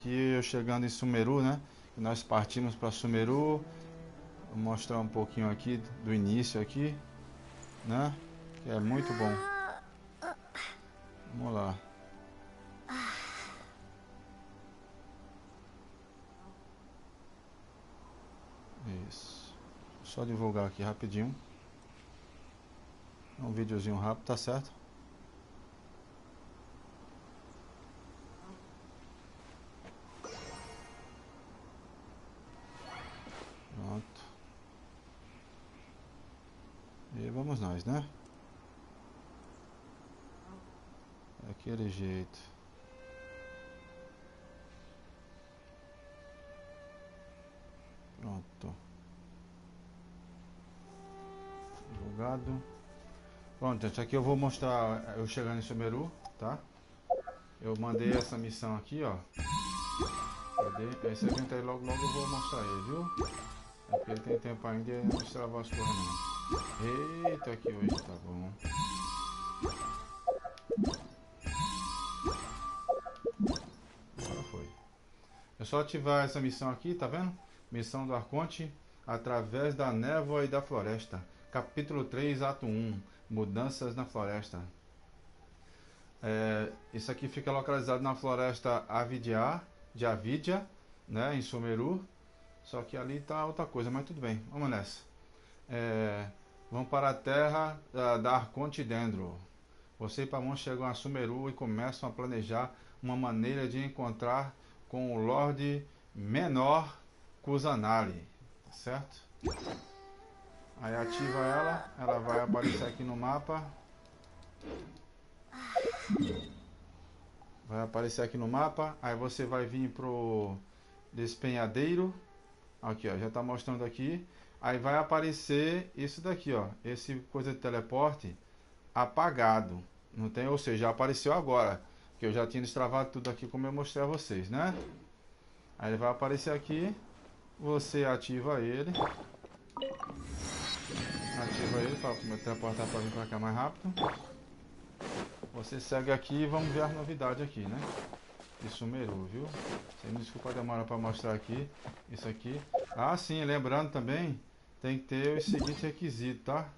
Aqui eu chegando em Sumeru, né? Nós partimos para Sumeru. Vou mostrar um pouquinho aqui do início aqui, né? Que é muito bom. Vamos lá. Isso. Só divulgar aqui rapidinho. Um videozinho rápido, tá certo? Pronto. E vamos nós, né? Daquele jeito. Pronto. Divulgado. Pronto, gente, aqui eu vou mostrar eu chegando em Sumeru, tá? Eu mandei essa missão aqui, ó. Cadê? Esse evento aí logo eu vou mostrar ele, viu? É porque ele tem tempo ainda e não destravar as coisas não. Eita, aqui hoje tá bom. Agora foi. É só ativar essa missão aqui, tá vendo? Missão do Arconte, através da névoa e da floresta. Capítulo 3, ato 1. Mudanças na floresta. Isso aqui fica localizado na floresta de Avidia, né, em Sumeru. Só que ali tá outra coisa, mas tudo bem, vamos nessa. Vamos para a terra da Arconte Dendro. Você e Pamon chegam a Sumeru e começam a planejar uma maneira de encontrar com o Lorde Menor Kusanali, tá certo? Aí ativa ela vai aparecer aqui no mapa. Vai aparecer aqui no mapa, aí você vai vir pro despenhadeiro. Aqui, ó, já tá mostrando aqui. Aí vai aparecer isso daqui, ó, esse coisa de teleporte apagado. Não tem, ou seja, já apareceu agora, que eu já tinha destravado tudo aqui como eu mostrei a vocês, né? Aí ele vai aparecer aqui, você ativa ele para teleportar para vir para cá mais rápido. Você segue aqui e vamos ver as novidades aqui, né? De Sumeru, viu? Você me desculpa a demora para mostrar aqui. Isso aqui. Ah, sim, lembrando também, tem que ter os seguintes requisitos, tá?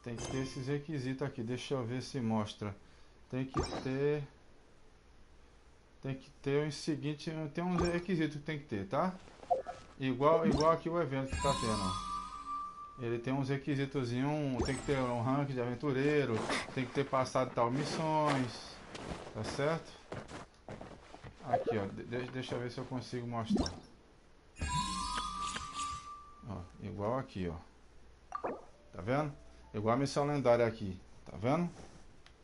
Tem que ter esses requisitos aqui. Deixa eu ver se mostra. Tem que ter os seguintes. Tem uns requisitos que tem que ter, tá? Igual aqui o evento que tá tendo, ó. Ele tem uns requisitozinhos, tem que ter um ranking de aventureiro, tem que ter passado tal missões, tá certo? Aqui, ó, deixa eu ver se eu consigo mostrar. Ó, igual aqui, ó. Tá vendo? Igual a missão lendária aqui, tá vendo?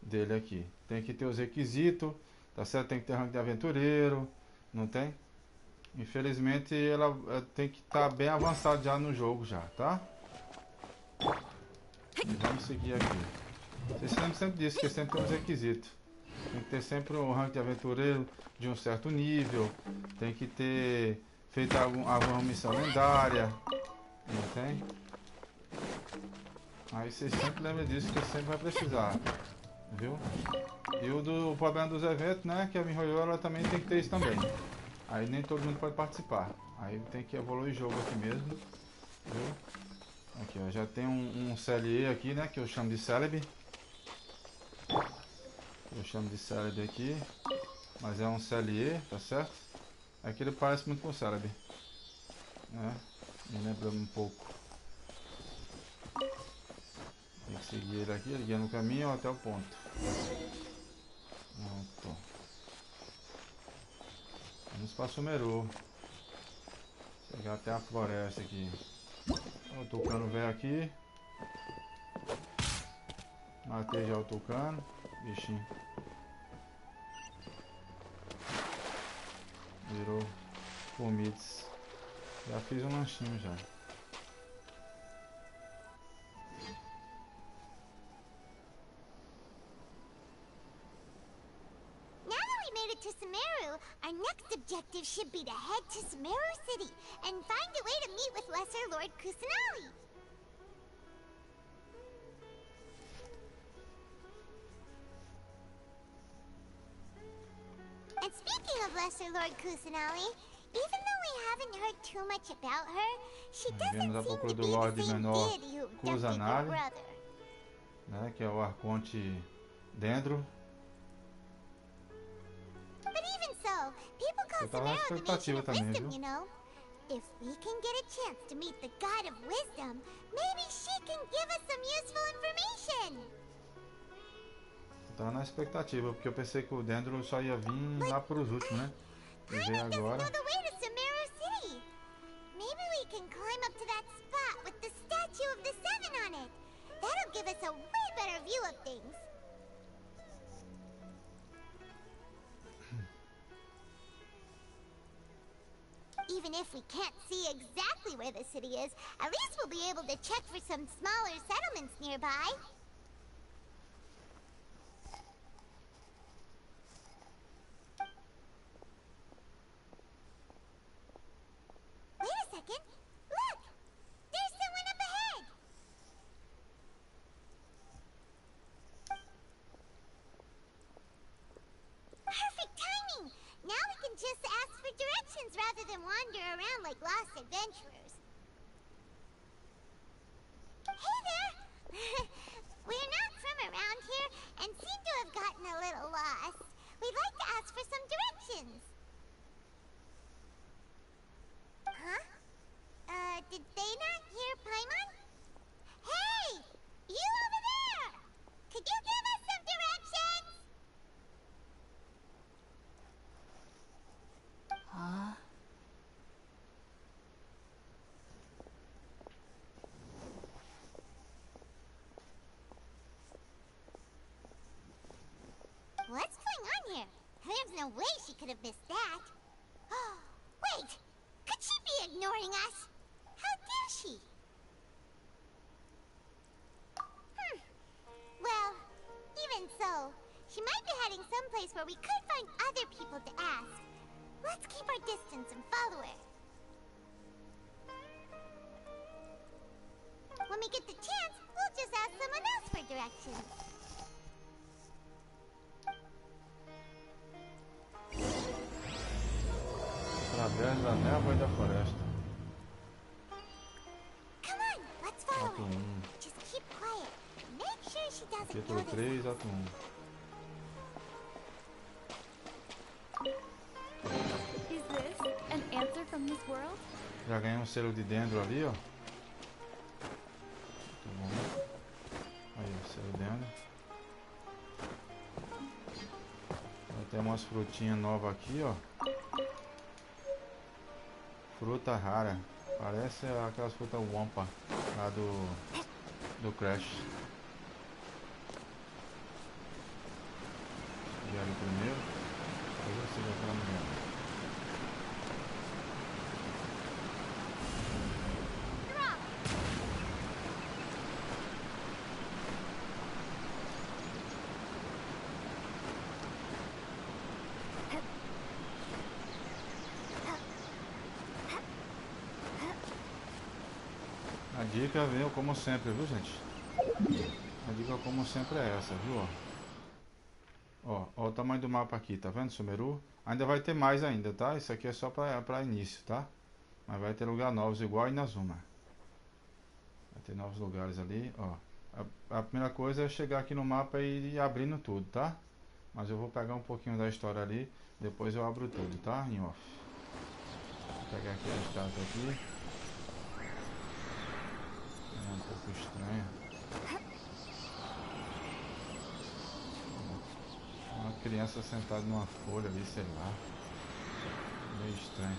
Dele aqui. Tem que ter os requisitos, tá certo? Tem que ter ranking de aventureiro, não tem? Infelizmente ela tem que estar bem avançado já no jogo já, tá? E vamos seguir aqui. Vocês sempre disso, que sempre tem uns requisitos. Tem que ter sempre um ranking de aventureiro de um certo nível. Tem que ter feito alguma missão lendária. Não tem? Aí vocês sempre lembram disso, que sempre vai precisar. Viu? E o problema dos eventos, né? Que a Mihoyo ela também tem que ter isso também. Aí nem todo mundo pode participar. Aí tem que evoluir o jogo aqui mesmo. Viu? Aqui, ó, já tem um CLE aqui, né? Que eu chamo de Celebi. Eu chamo de Celebi aqui. Mas é um CLE, tá certo? Aqui ele parece muito com o Celebi. Né? Me lembra um pouco. Tem que seguir ele aqui, ele guia no caminho até o ponto. Pronto. Vamos para Sumeru. Chegar até a floresta aqui. O tucano veio aqui. Matei já o tucano. Bichinho. Virou comidas. Já fiz um lanchinho já. Now that we made it to Sumeru, our next objective should be to head to Sumeru City and find a way to meet with Lesser Lord Kusanali. And speaking of Lesser Lord Kusanali. Even though we haven't heard too much about her, she Viemos à doesn't seem procura to do be the Lorde same Menor deity who abducted your Kusanali, brother. né, que é o arconte Dendro. But even so, people call Eu tava na Sumeru the nation expectativa of também, wisdom, viu? you know. If we can get a chance to meet the God of Wisdom, maybe she can give us some useful information. Eu tava na expectativa, porque eu pensei que o Dendro só ia vir lá pros últimos, né? E veio Paimon doesn't agora. know the way to Sumeru City. Maybe we can climb up to that spot with the statue of the Seven on it. That'll give us a way better view of things. Even if we can't see exactly where the city is, at least we'll be able to check for some smaller settlements nearby. Wait a second. Look! There's someone up ahead! Perfect timing! Now we can just ask for directions rather than wander around like lost adventurers. Hey there! We're not from around here and seem to have gotten a little lost. We'd like to ask for some directions. Huh? Did they not hear Paimon? Hey! You over there! Could you give us some directions? Huh? What's going on here? There's no way she could have missed that. Wait! Could she be ignoring us? How dare she? Well, even so, she might be heading someplace where we could find other people to ask. Let's keep our distance and follow her. When we get the chance, we'll just ask someone else for directions. Através da névoa e da floresta. Come on, let's follow Ato her. 1. Just keep quiet. Make sure she doesn't Capítulo notice. 3, ato 1. Is this an answer from this world? Já ganhei um selo de Dendro ali, ó. Muito bom. Aí, o selo Dendro. Vai ter umas frutinhas novas aqui, ó. Fruta rara. Parece aquelas frutas Wampa lá do Crash. E ali primeiro. Aí você já tá no A dica veio como sempre, viu, gente? A dica como sempre é essa, viu? Ó, o tamanho do mapa aqui, tá vendo, Sumeru? Ainda vai ter mais ainda, tá? Isso aqui é só pra início, tá? Mas vai ter lugar novos, igual em Inazuma. Vai ter novos lugares ali, ó. A primeira coisa é chegar aqui no mapa e ir abrindo tudo, tá? Mas eu vou pegar um pouquinho da história ali, depois eu abro tudo, tá? Em off. Vou pegar aqui a estátua aqui. É um pouco estranho. Uma criança sentada numa folha ali, sei lá. Meio estranho.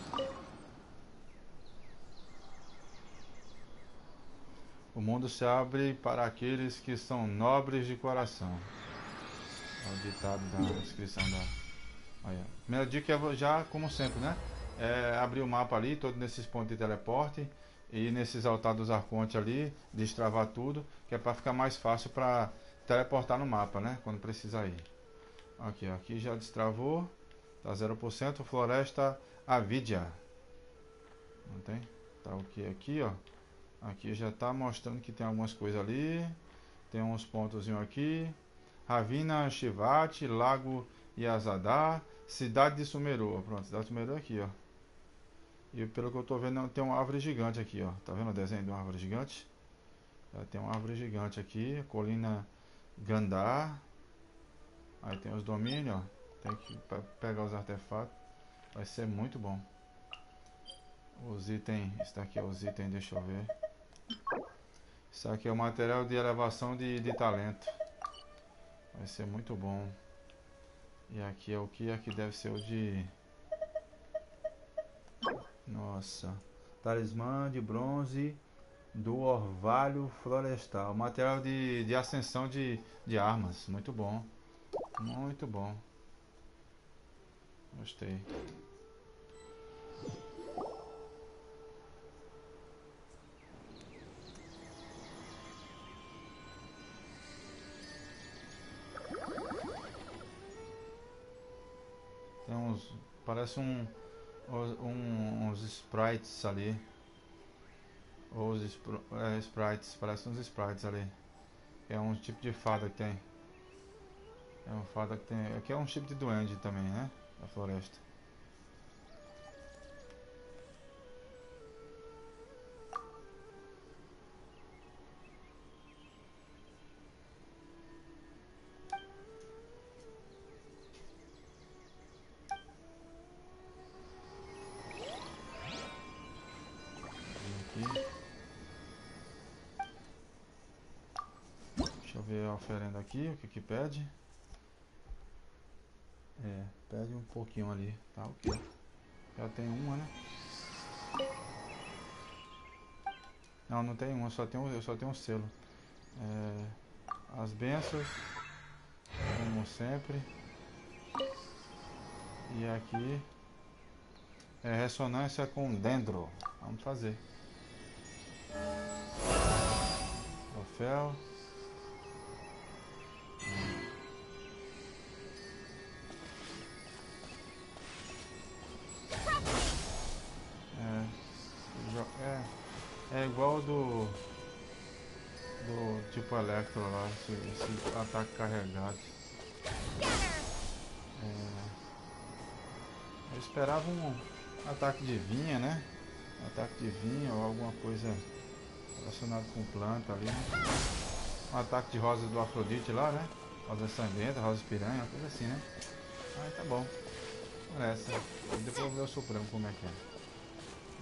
O mundo se abre para aqueles que são nobres de coração. É o ditado da descrição da... Olha. Primeira dica é já, como sempre, né? É abrir o mapa ali, todo nesses pontos de teleporte. E nesses altares dos arcontes ali, destravar tudo, que é para ficar mais fácil para teleportar no mapa, né? Quando precisar ir. Aqui, ó, aqui já destravou. Tá 0%. Floresta Avidia. Não tem? Tá o que aqui, ó. Aqui já tá mostrando que tem algumas coisas ali. Tem uns pontos aqui. Ravina Shivati, Lago Yazadar, Cidade de Sumeru, ó. Pronto, cidade de Sumeru é aqui, ó. E pelo que eu tô vendo, tem uma árvore gigante aqui, ó. Tá vendo o desenho de uma árvore gigante? Tem uma árvore gigante aqui, colina Gandar. Aí tem os domínios, ó. Tem que pegar os artefatos. Vai ser muito bom. Os itens, isso daqui é os itens, deixa eu ver. Isso aqui é o material de elevação de talento. Vai ser muito bom. E aqui é o que? Aqui deve ser o de... Nossa. Talismã de bronze do orvalho florestal. Material de ascensão de armas. Muito bom. Muito bom. Gostei. Tem uns... Parece uns sprites ali. Ou os sprites. Parece uns sprites ali. É um tipo de fada que tem. É uma fada que tem... Aqui é um tipo de duende também, né? Da floresta. Aqui. Deixa eu ver a oferenda aqui, o que que pede. Pede um pouquinho ali, tá ok. Já tem uma, né? Não, não tem uma, eu só tenho um selo. As bênçãos, como sempre. E aqui é ressonância com dendro. Vamos fazer. Troféu. É igual do tipo Electro lá, esse ataque carregado. Eu esperava um ataque de vinha, né? Um ataque de vinha ou alguma coisa relacionada com planta ali, né? Um ataque de rosas do Afrodite lá, né? Rosa sangrenta, rosa piranha, uma coisa assim, né? Ah, tá bom. Essa. E depois eu vou ver o Supremo como é que é.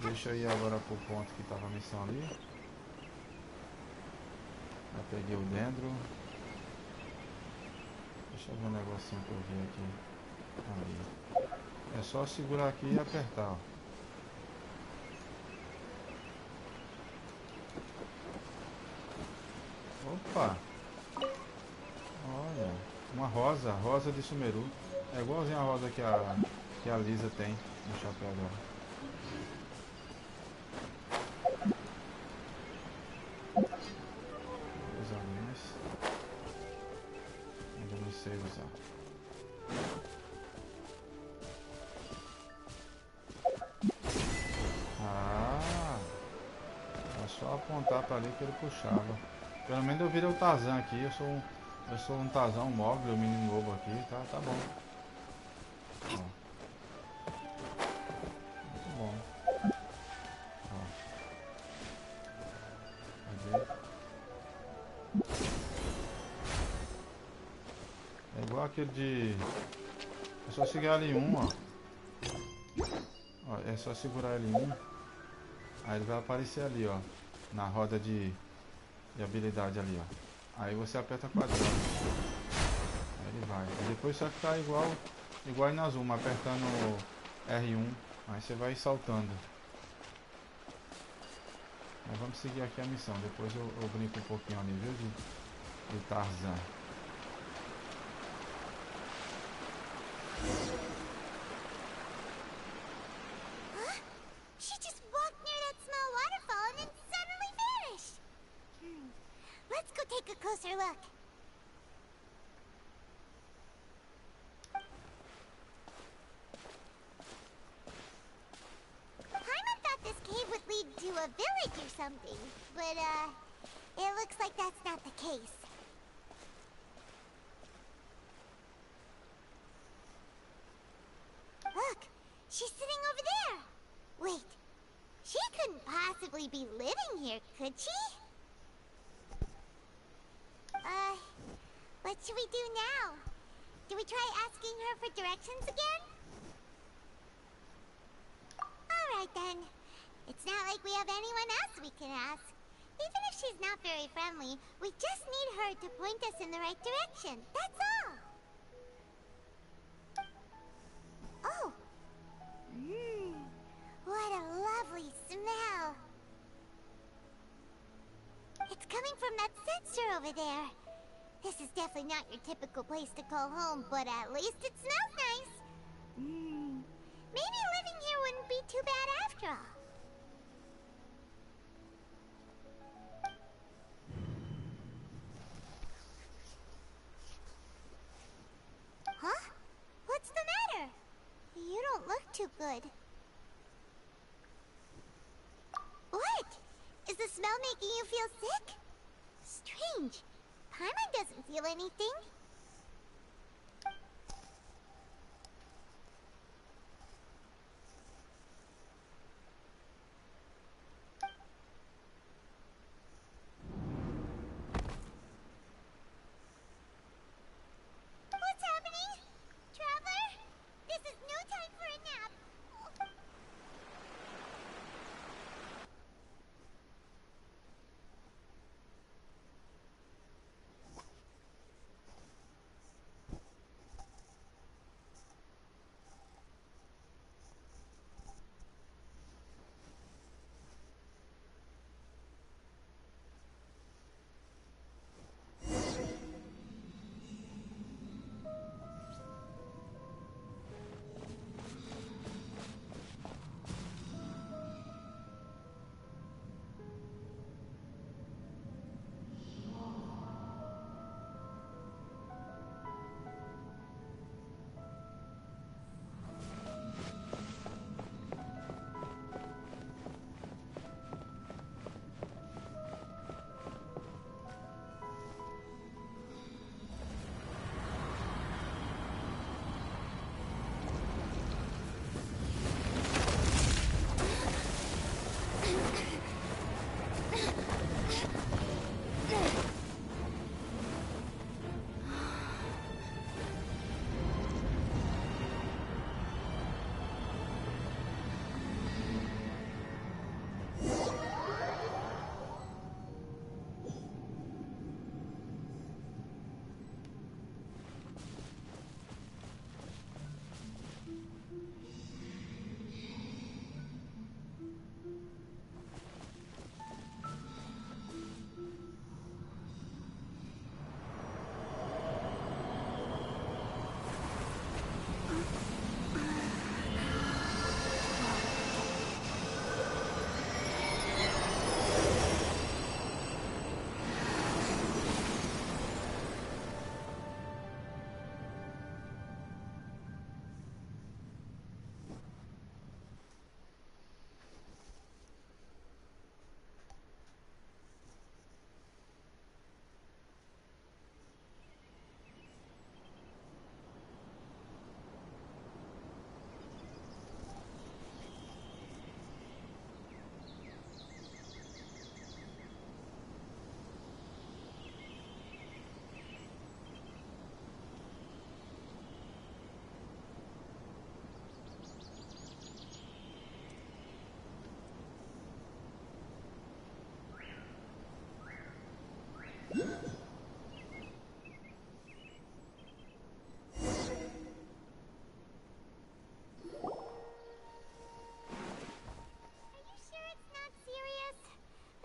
Deixa eu ir agora pro ponto que tava a missão ali. Já peguei o dendro. Deixa eu ver um negocinho que eu vi aqui. Ali. É só segurar aqui e apertar, ó. Opa! Olha, uma rosa de Sumeru. É igualzinho a rosa que a Lisa tem no chapéu dela. Os alunos. Ainda não sei usar. Ah! É só apontar pra ali que ele puxava. Pelo menos eu virei o Tarzan aqui. Eu sou um Tarzan, um Mogli, o menino lobo aqui. Tá bom. Ó. Muito bom. Ó. Cadê? É igual aquele de... É só segurar L1, ó. É só segurar L1. Aí ele vai aparecer ali, ó. Na roda de habilidade ali, ó. Aí você aperta quadrado. Aí ele vai. E depois você vai ficar igual na Zuma, apertando R1. Aí você vai saltando. Mas vamos seguir aqui a missão. Depois eu brinco um pouquinho ali, viu? De Tarzan. She just walked near that small waterfall and then suddenly vanished. Let's go take a closer look. Paimon thought this cave would lead to a village or something, but it looks like that's not the case. She's sitting over there. Wait, she couldn't possibly be living here, could she? What should we do now? Do we try asking her for directions again? Alright then. It's not like we have anyone else we can ask. Even if she's not very friendly, we just need her to point us in the right direction. That's all. Oh. What a lovely smell. It's coming from that sensor over there. This is definitely not your typical place to call home, but at least it smells nice. Maybe living here wouldn't be too bad after all. Huh? What's the matter? You don't look too good. What? Is the smell making you feel sick? Strange. Paimon doesn't feel anything. What's happening? Traveler? This is no time for a nap.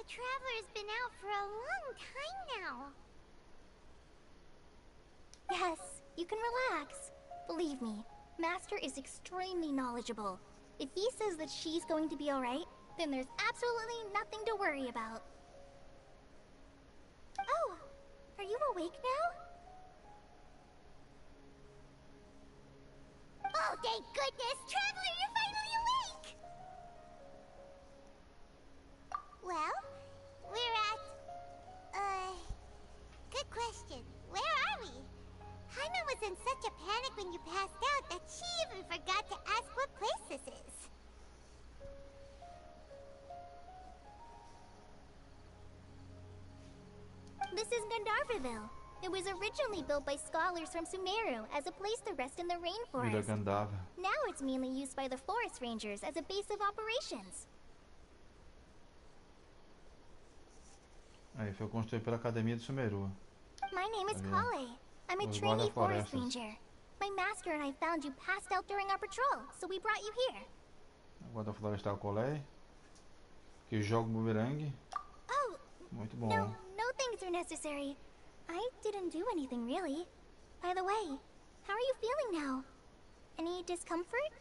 Traveler's been out for a long time now. Yes, you can relax. Believe me, Master is extremely knowledgeable. If he says that she's going to be alright, then there's absolutely nothing to worry about. Oh, are you awake now? Oh, thank goodness! Traveler, you're finally awake! Well, we're at... good question. Where are we? Paimon was in such a panic when you passed out that she even forgot to ask what place this This is Gandharvaville. It was originally built by scholars from Sumeru as a place to rest in the Vila rainforest. Gandharva. Now it's mainly used by the forest rangers as a base of operations. Aí, foi construído pela Academia de Sumeru. My name is Tá vendo? Kale. I'm a Os trainee forest guarda-florestas. ranger. My master and I found you passed out during our patrol, so we brought you here. Guarda florestal Colei. Que joga o bumerangue. Oh, Muito bom. no thanks are necessary. I didn't do anything really. By the way, how are you feeling now? Any discomfort?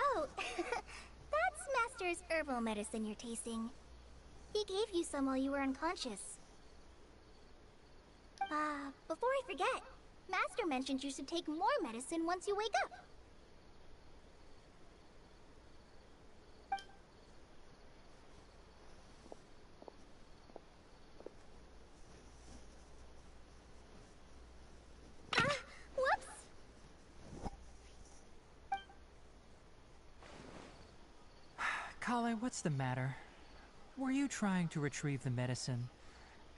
Oh, that's Master's herbal medicine you're tasting. He gave you some while you were unconscious. Before I forget, Master mentioned you should take more medicine once you wake up. Whoops! Kale, what's the matter? Were you trying to retrieve the medicine?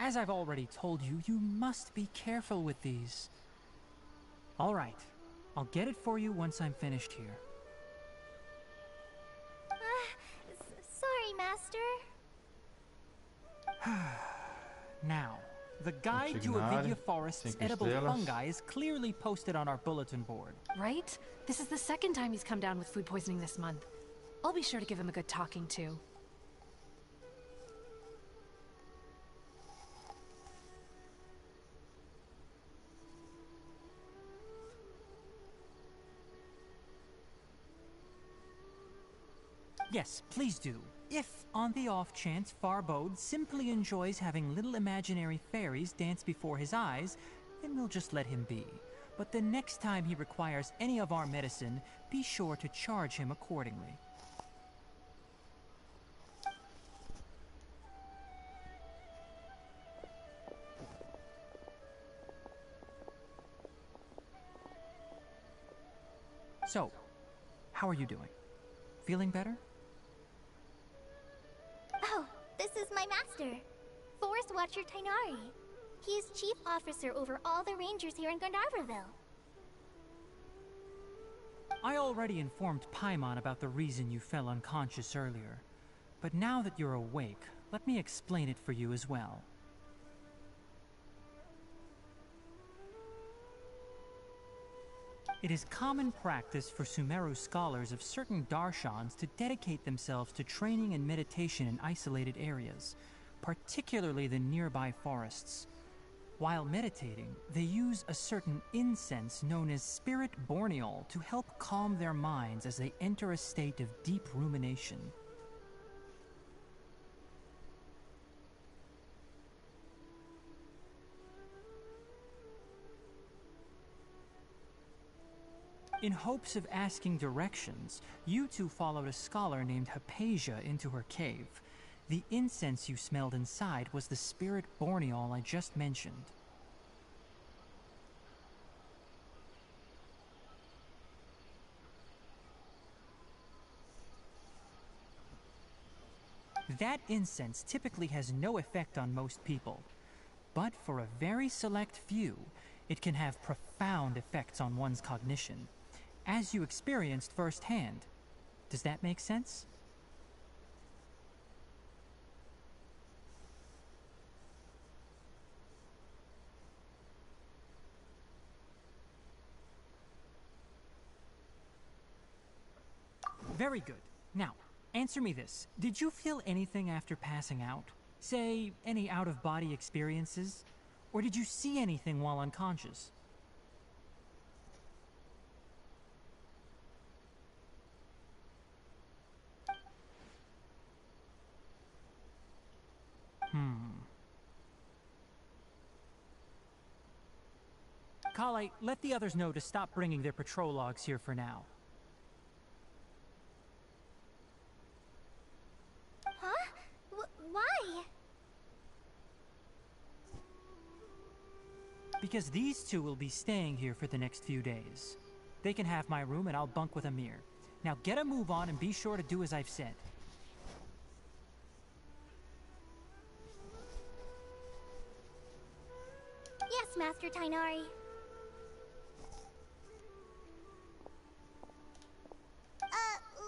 As I've already told you, you must be careful with these. All right, I'll get it for you once I'm finished here. Sorry, Master. Now, the guide to Xegando, Avidia Forest's 5 edible estrelas. fungi is clearly posted on our bulletin board. Right? This is the second time he's come down with food poisoning this month. I'll be sure to give him a good talking to. Yes, please do. If, on the off chance, Farbode simply enjoys having little imaginary fairies dance before his eyes, then we'll just let him be. But the next time he requires any of our medicine, be sure to charge him accordingly. So, how are you doing? Feeling better? Oh, this is my master, Forest Watcher Tainari. He is chief officer over all the rangers here in Gandharvaville. I already informed Paimon about the reason you fell unconscious earlier. But now that you're awake, let me explain it for you as well. It is common practice for Sumeru scholars of certain darshans to dedicate themselves to training and meditation in isolated areas, particularly the nearby forests. While meditating, they use a certain incense known as spirit borneol to help calm their minds as they enter a state of deep rumination. In hopes of asking directions, you two followed a scholar named Hypatia into her cave. The incense you smelled inside was the spirit borneol I just mentioned. That incense typically has no effect on most people, but for a very select few, it can have profound effects on one's cognition, as you experienced firsthand. Does that make sense? Very good. Now, answer me this. Did you feel anything after passing out? Say, any out-of-body experiences? Or did you see anything while unconscious? Kale, let the others know to stop bringing their patrol logs here for now. Huh? Why? Because these two will be staying here for the next few days. They can have my room and I'll bunk with Amir. Now get a move on and be sure to do as I've said. Yes, Master Tainari.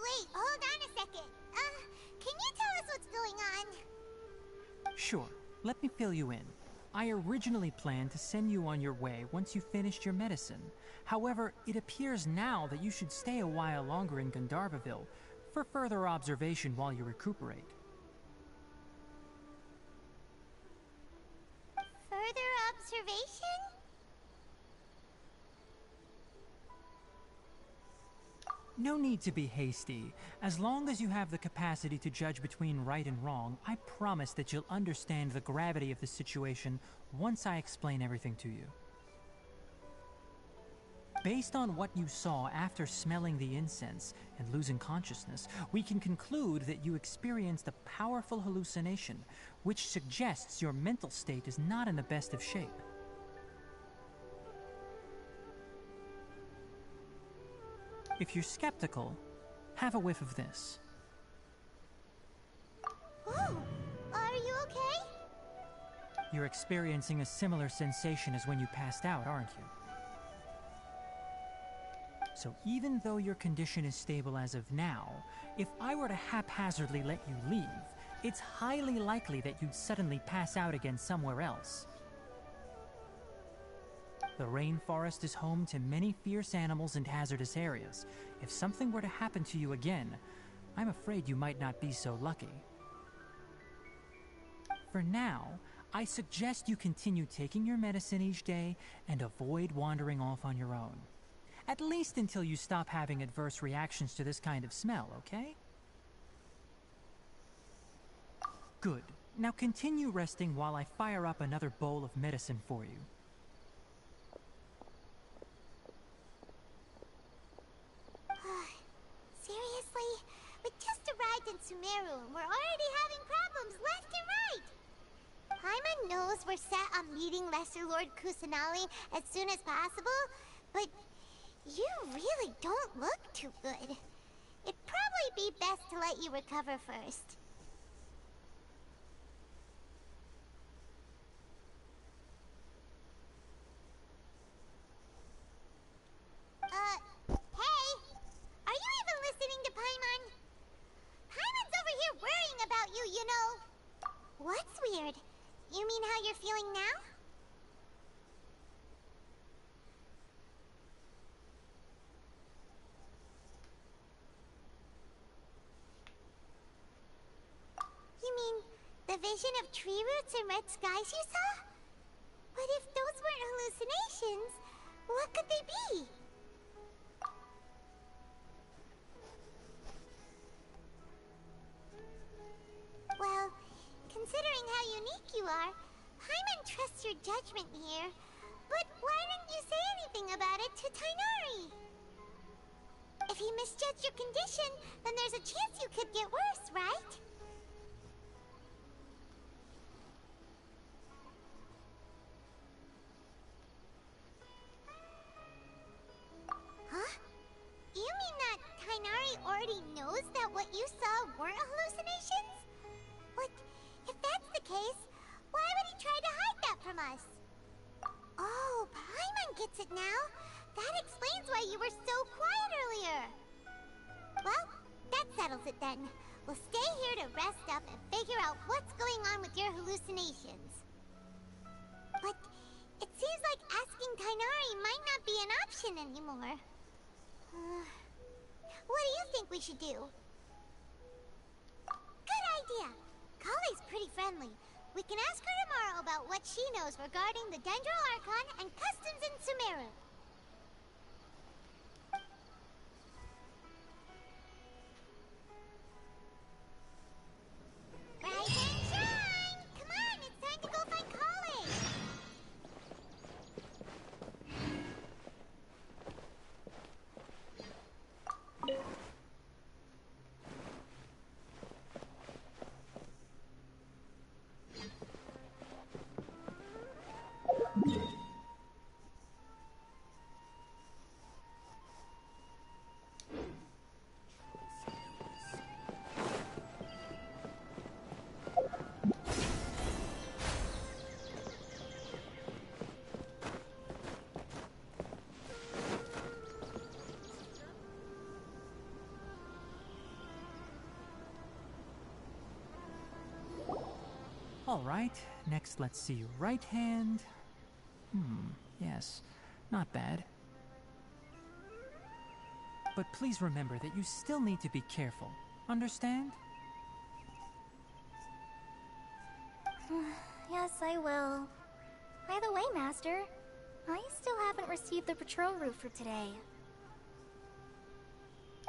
Wait, hold on a second. Can you tell us what's going on? Sure, let me fill you in. I originally planned to send you on your way once you finished your medicine. However, it appears now that you should stay a while longer in Gandharvaville for further observation while you recuperate. Further observation? No need to be hasty. As long as you have the capacity to judge between right and wrong, I promise that you'll understand the gravity of the situation once I explain everything to you. Based on what you saw after smelling the incense and losing consciousness, we can conclude that you experienced a powerful hallucination, which suggests your mental state is not in the best of shape. If you're skeptical, have a whiff of this. Oh, are you okay? You're experiencing a similar sensation as when you passed out, aren't you? So even though your condition is stable as of now, if I were to haphazardly let you leave, it's highly likely that you'd suddenly pass out again somewhere else. The rainforest is home to many fierce animals and hazardous areas. If something were to happen to you again, I'm afraid you might not be so lucky. For now, I suggest you continue taking your medicine each day and avoid wandering off on your own. At least until you stop having adverse reactions to this kind of smell, okay? Good. Now continue resting while I fire up another bowl of medicine for you. Seriously? We just arrived in Sumeru and we're already having problems left and right! Paimon knows we're set on meeting Lesser Lord Kusanali as soon as possible, but you really don't look too good. It'd probably be best to let you recover first. Hey! Are you even listening to Paimon? Paimon's over here worrying about you, you know. What's weird? You mean how you're feeling now? You mean the vision of tree roots and red skies you saw? But if those weren't hallucinations, what could they be? Well, considering how unique you are, Paimon trusts your judgment here. But why didn't you say anything about it to Tainari? If he misjudged your condition, then there's a chance you could get worse, right? Huh? You mean that Tainari already knows that what you saw weren't hallucinations? But if that's the case, why would he try to hide that from us? Oh, Paimon gets it now. That explains why you were so quiet earlier. Well, that settles it then. We'll stay here to rest up and figure out what's going on with your hallucinations. But it seems like asking Tainari might not be an option anymore. What do you think we should do? Good idea. Kale's pretty friendly. We can ask her tomorrow about what she knows regarding the Dendro Archon and customs in Sumeru. Rise and shine! Come on, it's time to go find Kale! All right, next let's see your right hand. Yes, not bad. But please remember that you still need to be careful. Understand? Yes, I will. By the way, Master, I still haven't received the patrol route for today.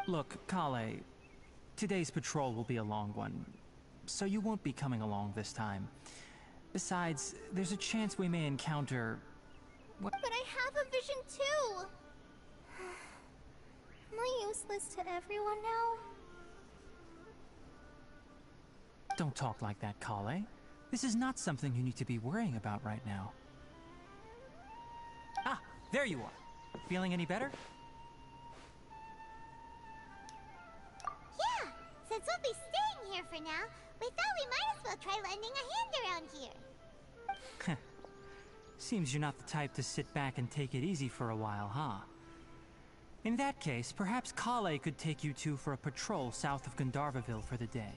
Look, Kale, today's patrol will be a long one, so you won't be coming along this time. Besides, there's a chance we may encounter... But I have a vision too! Am I useless to everyone now? Don't talk like that, Kale. This is not something you need to be worrying about right now. Ah, there you are. Feeling any better? Yeah, since we'll be staying here for now, we thought we might as well try lending a hand around here. Seems you're not the type to sit back and take it easy for a while, huh? In that case, perhaps Kale could take you two for a patrol south of Gandharvaville for the day.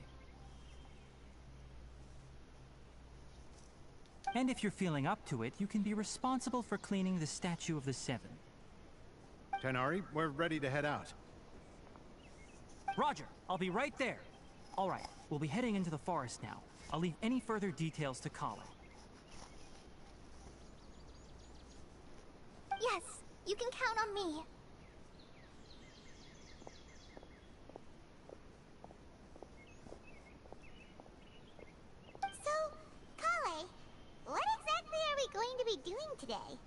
And if you're feeling up to it, you can be responsible for cleaning the Statue of the Seven. Tighnari, we're ready to head out. Roger, I'll be right there. All right, we'll be heading into the forest now. I'll leave any further details to Kale. Yes, you can count on me. So, Kale, what exactly are we going to be doing today?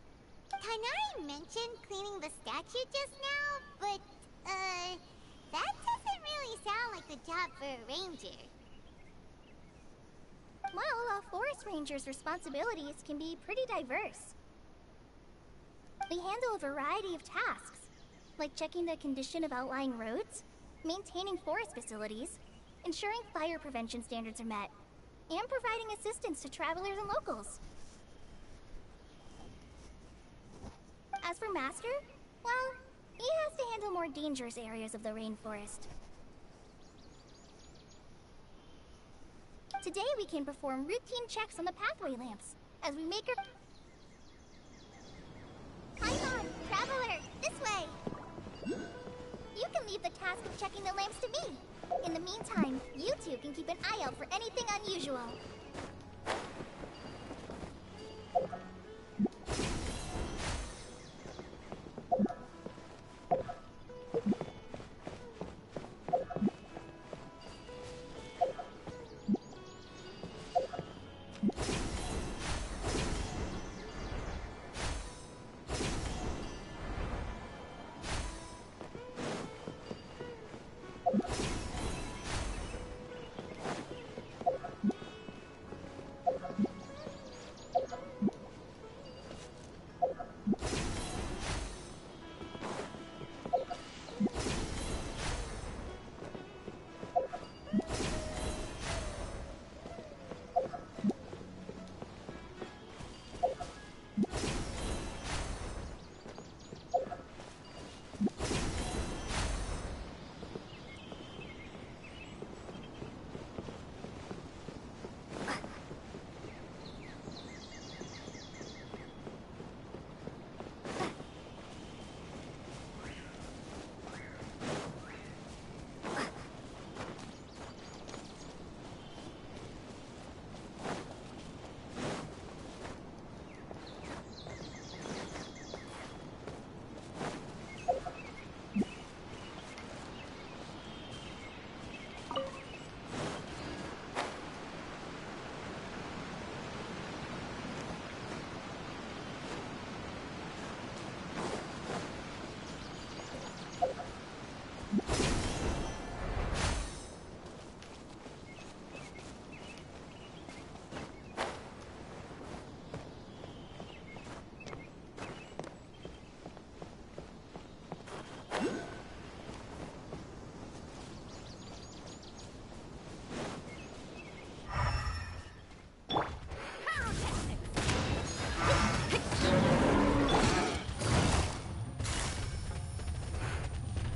Tighnari mentioned cleaning the statue just now, but, that doesn't really sound like the job for a ranger. Well, a forest ranger's responsibilities can be pretty diverse. We handle a variety of tasks, like checking the condition of outlying roads, maintaining forest facilities, ensuring fire prevention standards are met, and providing assistance to travelers and locals. As for Master, well, he has to handle more dangerous areas of the rainforest. Today we can perform routine checks on the pathway lamps, as we make our... Paimon, traveler, this way! You can leave the task of checking the lamps to me. In the meantime, you two can keep an eye out for anything unusual.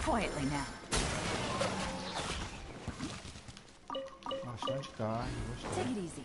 Quietly now. Bastante carne, Take gostei. it easy.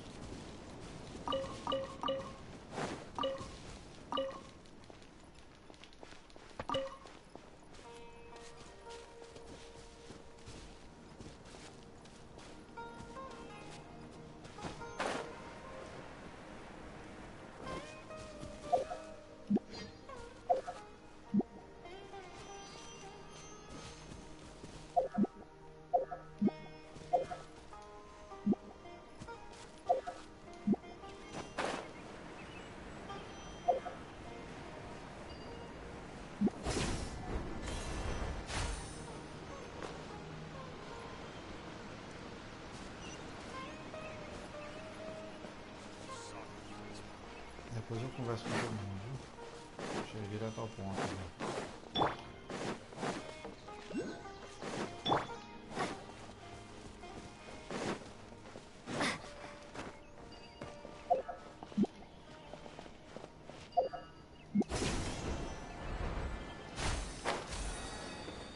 Depois eu converso com todo mundo, viu? Cheguei direto ao ponto, né?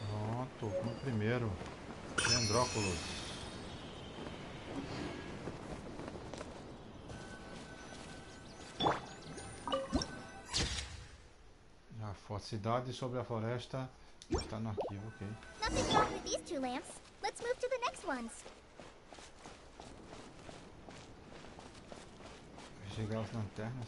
Pronto, no primeiro. Dendróculos. Cidade sobre a floresta está no arquivo, ok. Nothing wrong with these two lamps. Let's move to the next ones. Chegar as lanternas.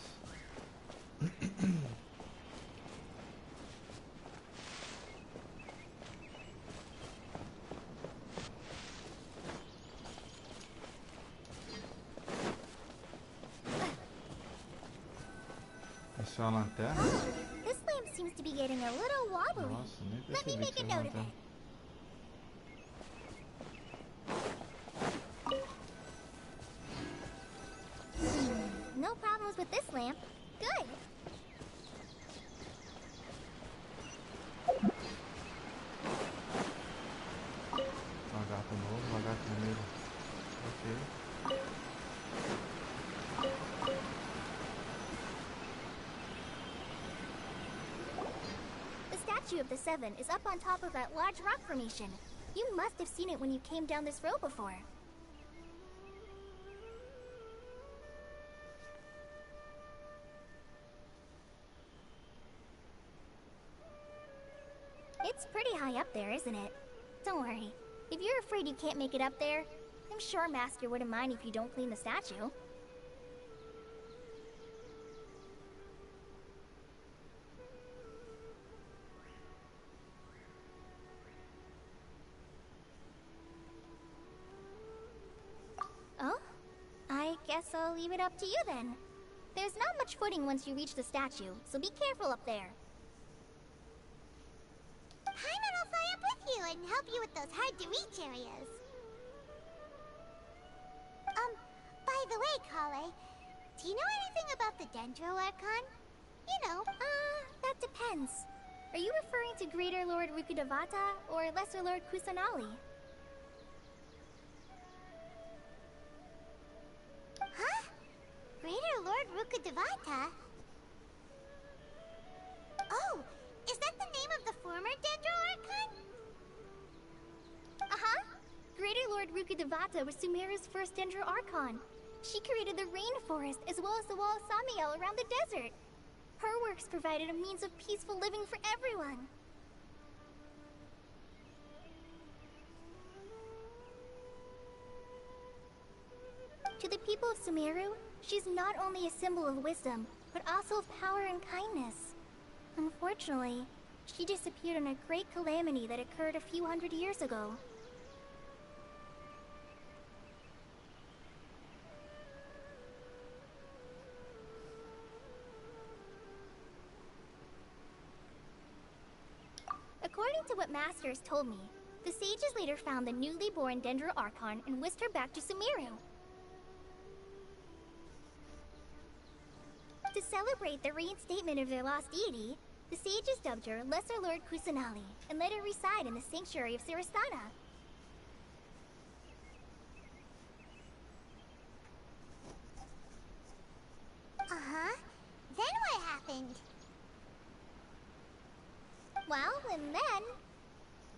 Isso é uma lanterna? This lamp seems to be getting a little wobbly. Nossa, nem Let me percebi make que a era uma note of lanterna. it. No problems with this lamp. Good. Lagarto novo, lagarto primeiro. Ok. The statue of the Seven is up on top of that large rock formation. You must have seen it when you came down this road before. It's pretty high up there, isn't it? Don't worry. If you're afraid you can't make it up there, I'm sure Master wouldn't mind if you don't clean the statue. Oh? I guess I'll leave it up to you then. There's not much footing once you reach the statue, so be careful up there. Paimon will fly up with you and help you with those hard-to-reach areas. By the way, Kale, do you know anything about the Dendro Archon? You know, That depends. Are you referring to Greater Lord Rukudavata or Lesser Lord Kusanali? huh? Greater Lord Rukudavata? Oh, is that the name of the former Dendro Archon? Uh-huh. Greater Lord Rukudavata was Sumeru's first Dendro Archon. She created the rainforest as well as the wall of Samiel around the desert. Her works provided a means of peaceful living for everyone. To the people of Sumeru, she's not only a symbol of wisdom, but also of power and kindness. Unfortunately, she disappeared in a great calamity that occurred a few hundred years ago. According to what Masters told me, the sages later found the newly born Dendro Archon and whisked her back to Sumeru. To celebrate the reinstatement of their lost deity, the sages dubbed her Lesser Lord Kusanali and let her reside in the sanctuary of Sarastana. Uh-huh. Then what happened? Well, and then...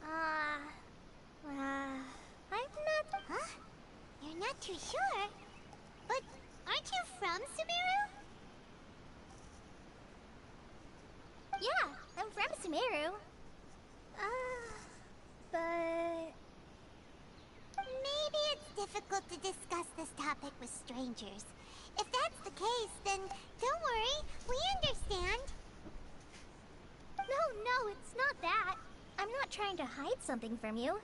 I'm not... Huh? You're not too sure? But aren't you from from Sumeru? Yeah, I'm from Sumeru. But... Maybe it's difficult to discuss this topic with strangers. If that's the case, then don't worry, we understand. No, it's not that. I'm not trying to hide something from you.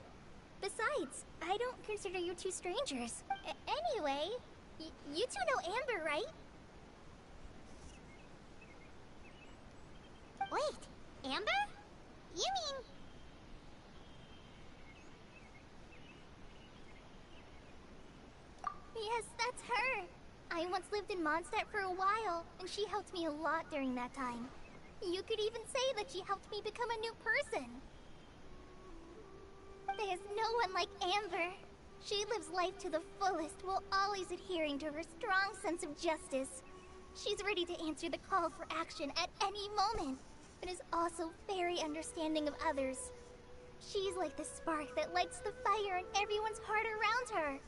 Besides, I don't consider you two strangers. Anyway, you two know Amber, right? Wait, Amber? You mean... Yes, that's her. I once lived in Mondstadt for a while, and she helped me a lot during that time. You could even say that she helped me become a new person. There's no one like Amber. She lives life to the fullest while always adhering to her strong sense of justice. She's ready to answer the call for action at any moment, but is also very understanding of others. She's like the spark that lights the fire in everyone's heart around her.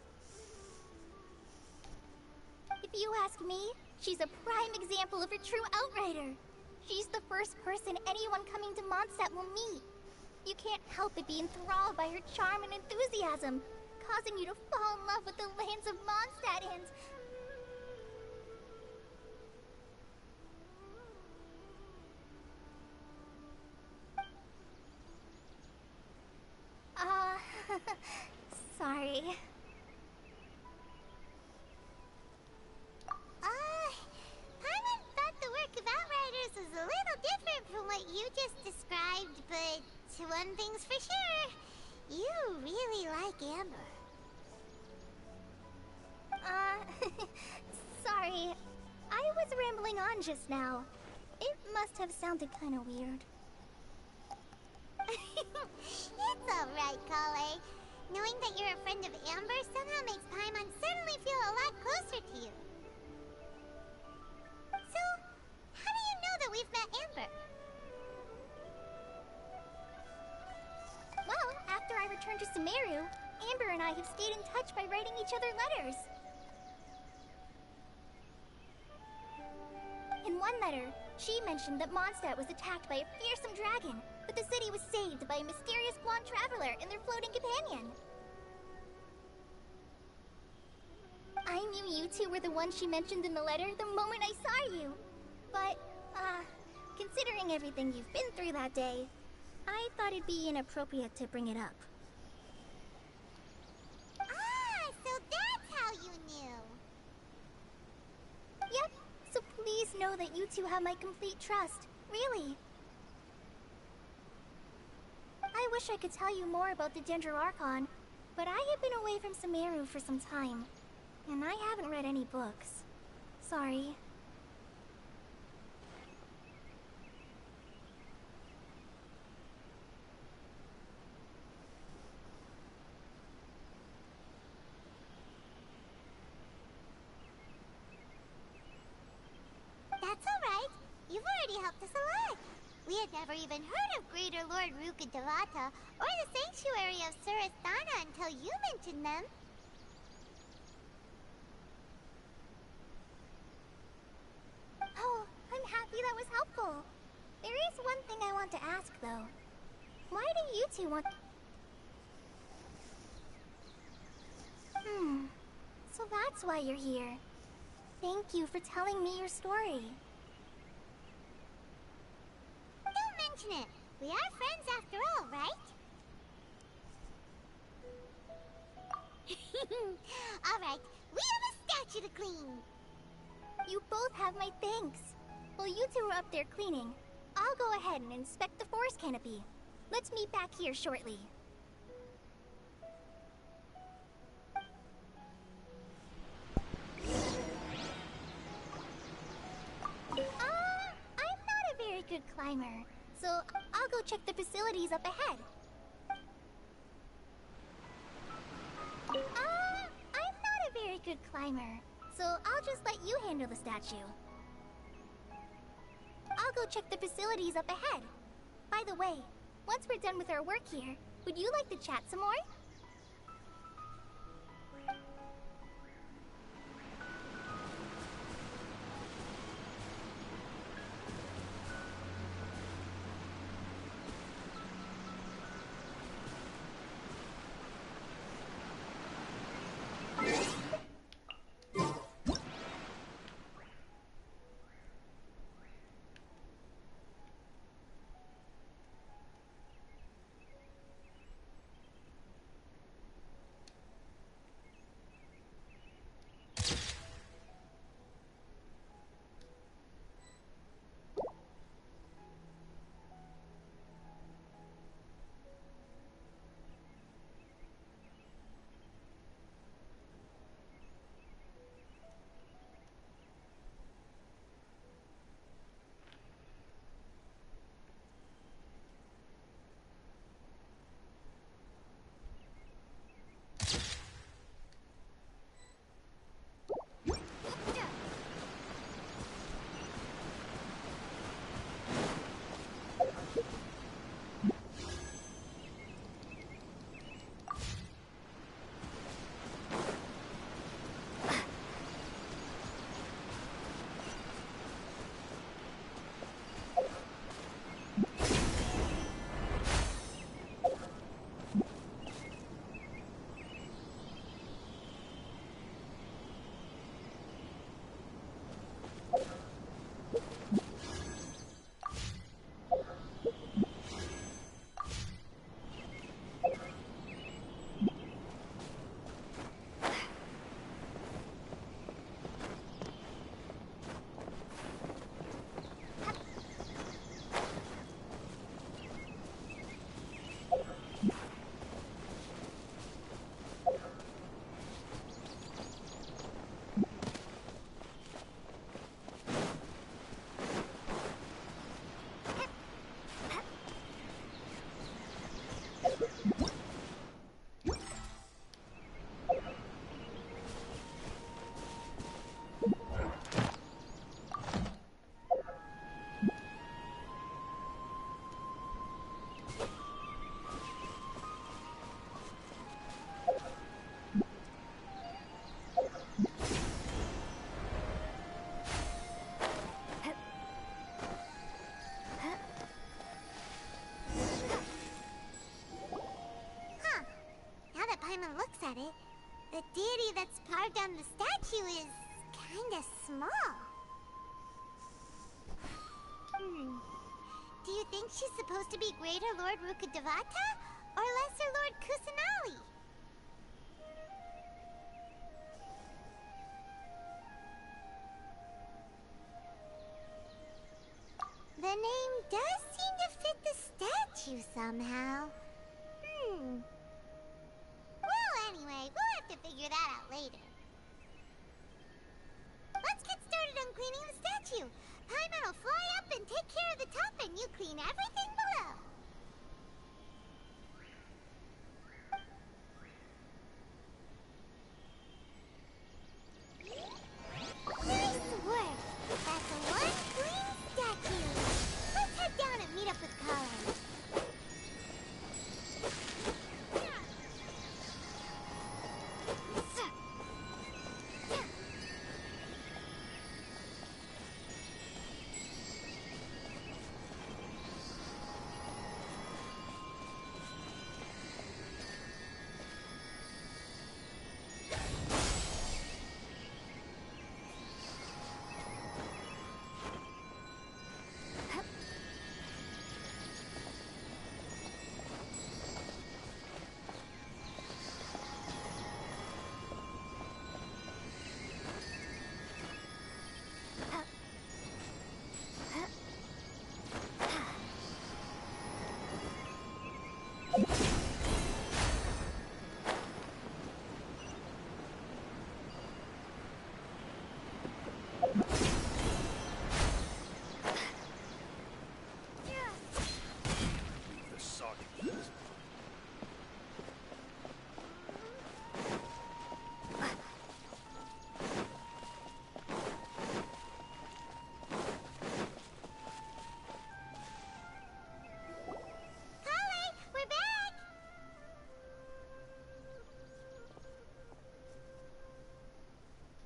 If you ask me, she's a prime example of a true outrider. She's the first person anyone coming to Mondstadt will meet. You can't help but be enthralled by her charm and enthusiasm, causing you to fall in love with the lands of Mondstadt and... Sorry. Paimon thought the work of Outriders was a little different from what you just described, but one thing's for sure, you really like Amber. Sorry. I was rambling on just now. It must have sounded kind of weird. It's alright, Kale. Knowing that you're a friend of Amber somehow makes Paimon suddenly feel a lot closer to you. So, how do you know that we've met Amber? Well, after I returned to Sumeru, Amber and I have stayed in touch by writing each other letters. In one letter, she mentioned that Mondstadt was attacked by a fearsome dragon, but the city was saved by a mysterious blonde traveler and their floating companion. I knew you two were the ones she mentioned in the letter the moment I saw you. But, considering everything you've been through that day, I thought it'd be inappropriate to bring it up. Ah, so that's how you knew. Yep, so please know that you two have my complete trust. Really. I wish I could tell you more about the Dendroarchon, but I have been away from Sumeru for some time, and I haven't read any books. Sorry. That's alright. You've already helped us a lot. We had never even heard of Greater Lord Ruka Devata or the Sanctuary of Surasthana until you mentioned them. Oh, I'm happy that was helpful. There is one thing I want to ask, though. Why do you two want... So that's why you're here. Thank you for telling me your story. Don't mention it. We are friends after all, right? Alright, we have a statue to clean. You both have my thanks. While you two are up there cleaning, I'll go ahead and inspect the forest canopy. Let's meet back here shortly. I'm not a very good climber, so I'll go check the facilities up ahead. I'm not a very good climber, so I'll just let you handle the statue. I'll go check the facilities up ahead. By the way, once we're done with our work here, would you like to chat some more? at it, the deity that's carved on the statue is kinda small. Do you think she's supposed to be Greater Lord Rukkhadevata or Lesser Lord Kusanali? The name does seem to fit the statue somehow. Well, anyway, we'll have to figure that out later. Let's get started on cleaning the statue. Paimon will fly up and take care of the top, and you clean everything below. Nice work! That's one clean statue. Let's head down and meet up with Colin.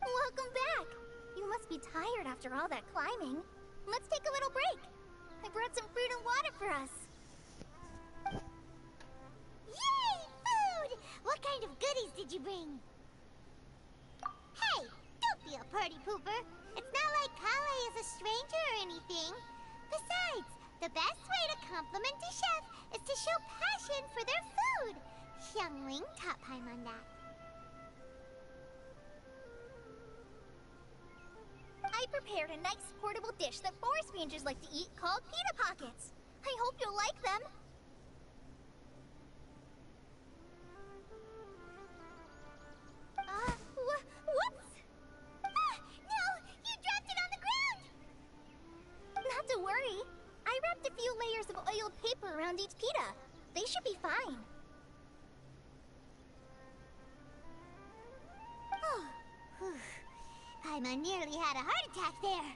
Welcome back! You must be tired after all that climbing. Let's take a little break. I brought some fruit and water for us. Yay! Food! What kind of goodies did you bring? Hey! Don't be a party pooper. It's not like Kale is a stranger or anything. Besides, the best way to compliment a chef is to show passion for their food. Xiangling taught Paimon that. I prepared a nice portable dish that forest rangers like to eat called pita pockets. I hope you'll like them. Whoops! Ah, no! You dropped it on the ground! Not to worry. I wrapped a few layers of oiled paper around each pita. They should be fine. Paimon nearly had a heart attack there.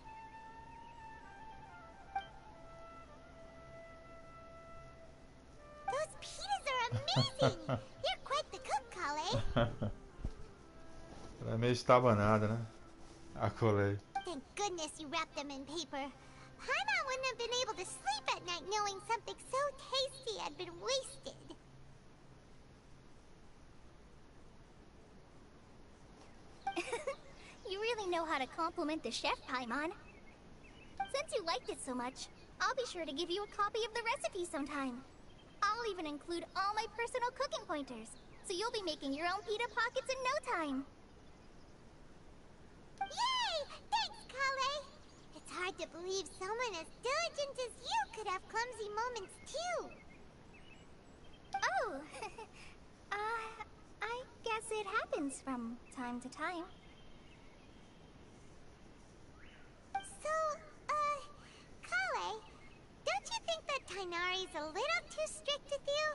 Those pitas are amazing! You're quite the cook, Kale. Ela é meio estabanada, né? A Colei. Thank goodness you wrapped them in paper. Paimon wouldn't have been able to sleep at night knowing something so tasty had been wasted. You really know how to compliment the chef, Paimon. Since you liked it so much, I'll be sure to give you a copy of the recipe sometime. I'll even include all my personal cooking pointers, so you'll be making your own pita pockets in no time. Yay! Thanks, Kale! It's hard to believe someone as diligent as you could have clumsy moments, too. Oh, I guess it happens from time to time. So, Kale, don't you think that Tighnari's a little too strict with you?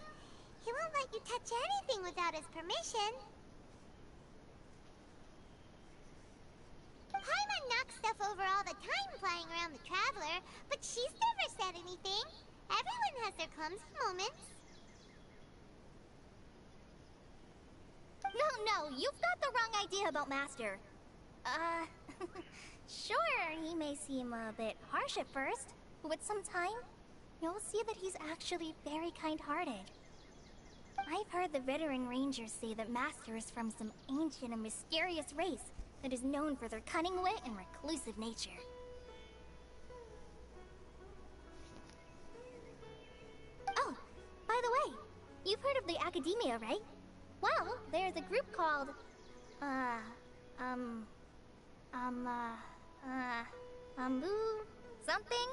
He won't let you touch anything without his permission. Paimon knocks stuff over all the time flying around the Traveler, but she's never said anything. Everyone has their clumsy moments. No, you've got the wrong idea about Master. Sure, he may seem a bit harsh at first, but with some time, you'll see that he's actually very kind-hearted. I've heard the veteran rangers say that Master is from some ancient and mysterious race that is known for their cunning wit and reclusive nature. Oh, by the way, you've heard of the Academia, right? Well, there's a group called, something?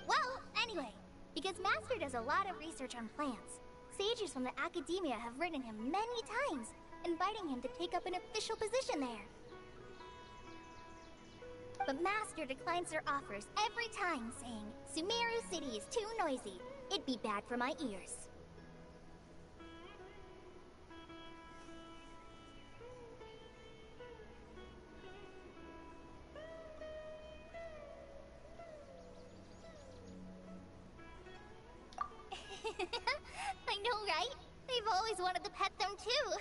Well, anyway, because Master does a lot of research on plants, sages from the Academia have written him many times, inviting him to take up an official position there. But Master declines their offers every time, saying, Sumeru City is too noisy. It'd be bad for my ears. I know, right? They've always wanted to pet them too.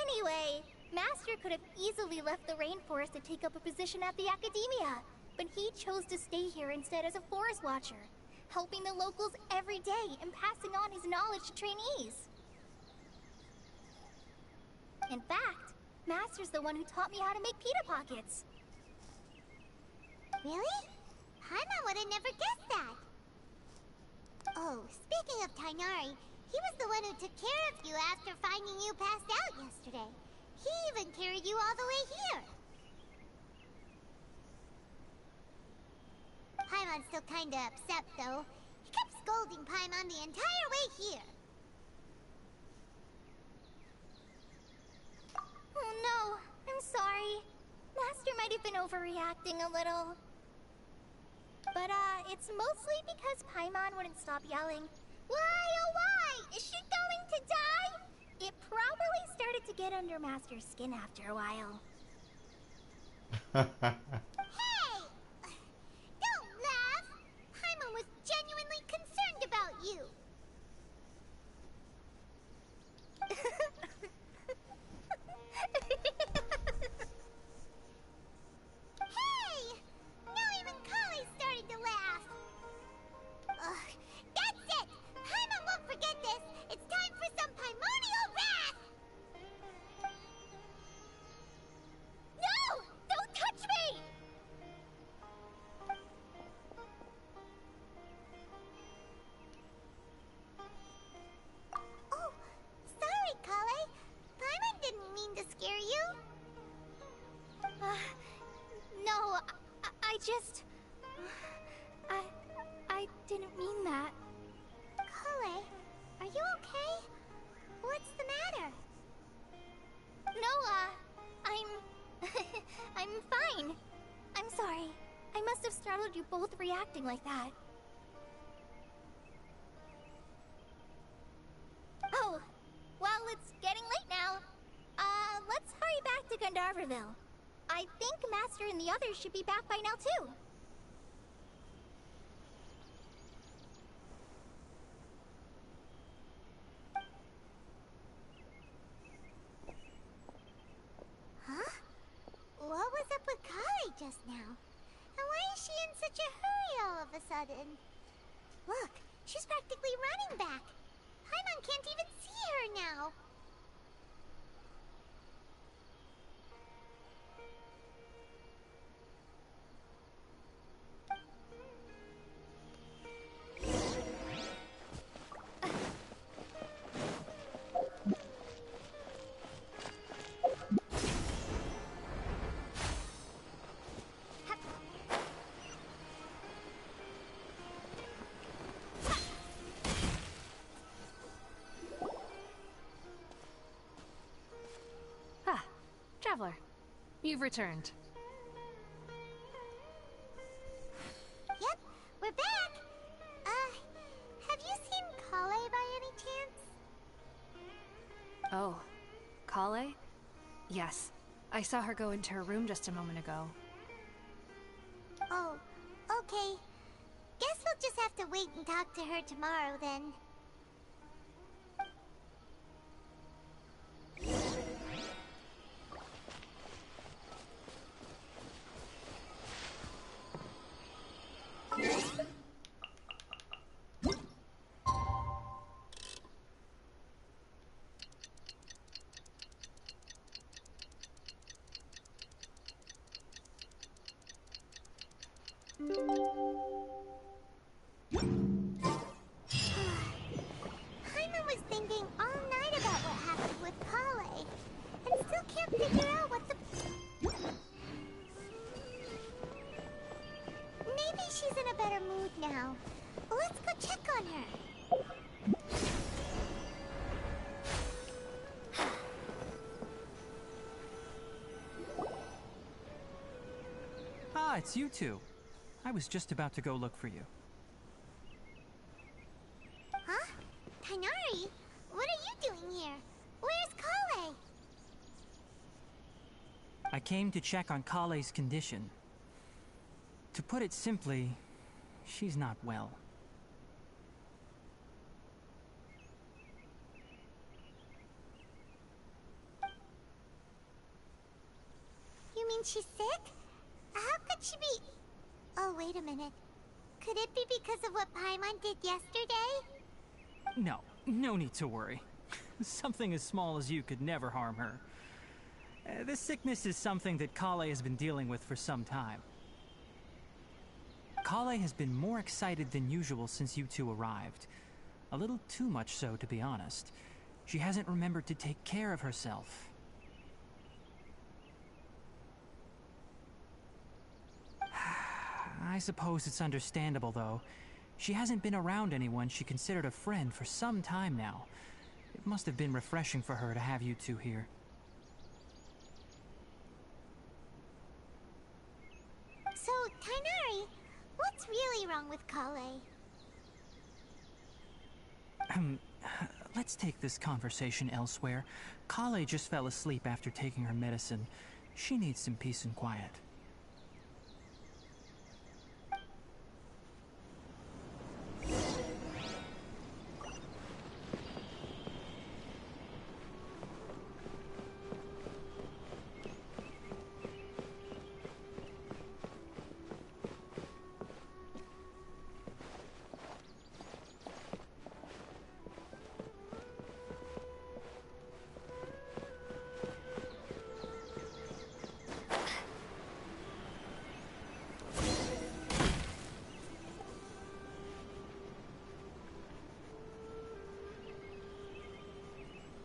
Anyway, Master could have easily left the rainforest to take up a position at the Academia, but he chose to stay here instead as a forest watcher, helping the locals every day and passing on his knowledge to trainees. In fact, Master's the one who taught me how to make pita pockets. Really? Paimon would have never guessed that. Oh, speaking of Tainari, he was the one who took care of you after finding you passed out yesterday. He even carried you all the way here. Paimon's still kinda upset, though. He kept scolding Paimon the entire way here. Oh no, I'm sorry. Master might have been overreacting a little. But, it's mostly because Paimon wouldn't stop yelling, "Why, oh why? Is she going to die?" It probably started to get under Master's skin after a while. Hey! Don't laugh! Paimon was genuinely concerned about you. Hey! Now even Kali started to laugh. Ugh, that's it! Paimon won't forget this! It's time for some primordial wrath! No! Don't touch me! Oh, sorry, Kale. Paimon didn't mean to scare you. No, I just... I didn't mean that. Kale, are you okay? What's the matter? No, I'm fine. I'm sorry. I must have startled you both reacting like that. Oh, well, it's getting late now. Let's hurry back to Gandharville. I think Master and the others should be back by now, too. Huh? What was up with Kali just now? And why is she in such a hurry all of a sudden? Look, she's practically running back. Paimon can't even see her now. Traveler, you've returned. Yep, we're back. Have you seen Kale by any chance? Oh, Kale? Yes, I saw her go into her room just a moment ago. Oh, okay. Guess we'll just have to wait and talk to her tomorrow then. Ah, it's you two. I was just about to go look for you. Huh? Tainari, what are you doing here? Where's Kale? I came to check on Kale's condition. To put it simply, she's not well. You mean she's sick? How could she be... Oh, wait a minute. Could it be because of what Paimon did yesterday? No, no need to worry. Something as small as you could never harm her. This sickness is something that Kale has been dealing with for some time. Kale has been more excited than usual since you two arrived. A little too much so, to be honest. She hasn't remembered to take care of herself. I suppose it's understandable, though. She hasn't been around anyone she considered a friend for some time now. It must have been refreshing for her to have you two here. So, Tainari, what's really wrong with Kale? Let's take this conversation elsewhere. Kale just fell asleep after taking her medicine. She needs some peace and quiet.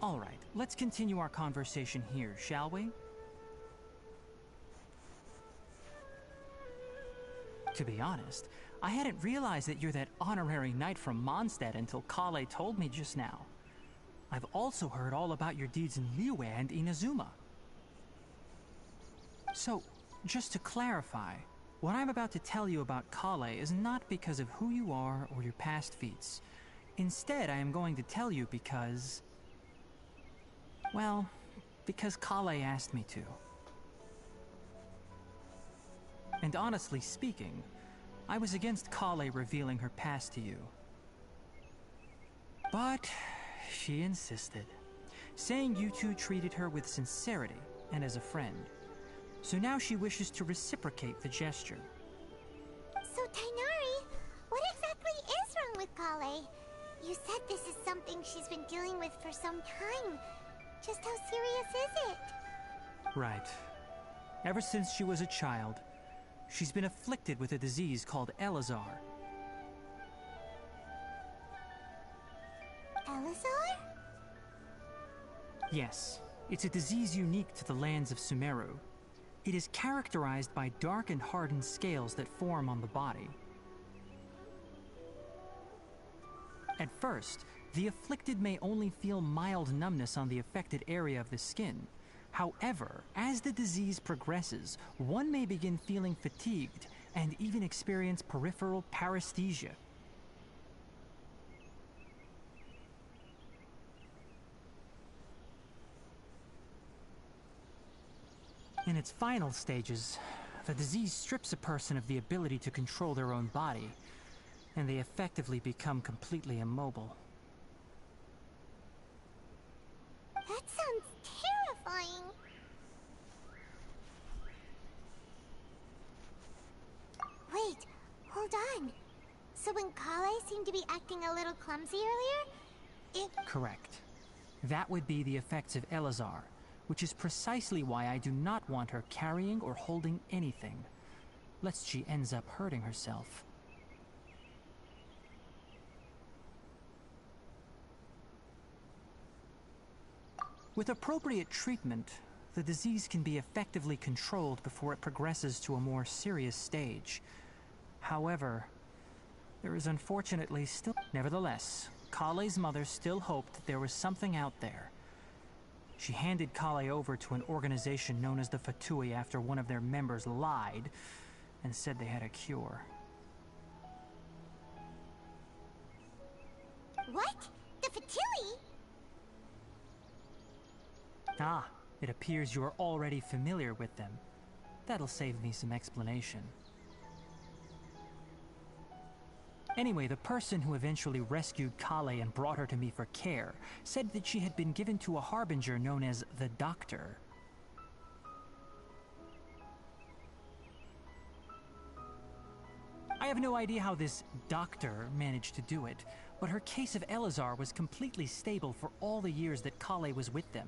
All right, let's continue our conversation here, shall we? To be honest, I hadn't realized that you're that honorary knight from Mondstadt until Kale told me just now. I've also heard all about your deeds in Liyue and Inazuma. So, just to clarify, what I'm about to tell you about Kale is not because of who you are or your past feats. Instead, I am going to tell you because... well, because Kale asked me to. And honestly speaking, I was against Kale revealing her past to you. But she insisted, saying you two treated her with sincerity and as a friend. So now she wishes to reciprocate the gesture. So, Tainari, what exactly is wrong with Kale? You said this is something she's been dealing with for some time. Just how serious is it? Right. Ever since she was a child, she's been afflicted with a disease called Elazar. Elazar? Yes, it's a disease unique to the lands of Sumeru. It is characterized by dark and hardened scales that form on the body. At first, the afflicted may only feel mild numbness on the affected area of the skin. However, as the disease progresses, one may begin feeling fatigued and even experience peripheral paresthesia. In its final stages, the disease strips a person of the ability to control their own body, and they effectively become completely immobile. That sounds terrifying. Wait, hold on. So when Kale seemed to be acting a little clumsy earlier, it... Correct. That would be the effects of Elazar, which is precisely why I do not want her carrying or holding anything, lest she ends up hurting herself. With appropriate treatment, the disease can be effectively controlled before it progresses to a more serious stage. However, there is unfortunately still... Nevertheless, Kale's mother still hoped that there was something out there. She handed Kale over to an organization known as the Fatui after one of their members lied, and said they had a cure. What? The Fatui? Ah, it appears you are already familiar with them. That'll save me some explanation. Anyway, the person who eventually rescued Kale and brought her to me for care said that she had been given to a harbinger known as the Doctor. I have no idea how this doctor managed to do it, but her case of Elazar was completely stable for all the years that Kale was with them.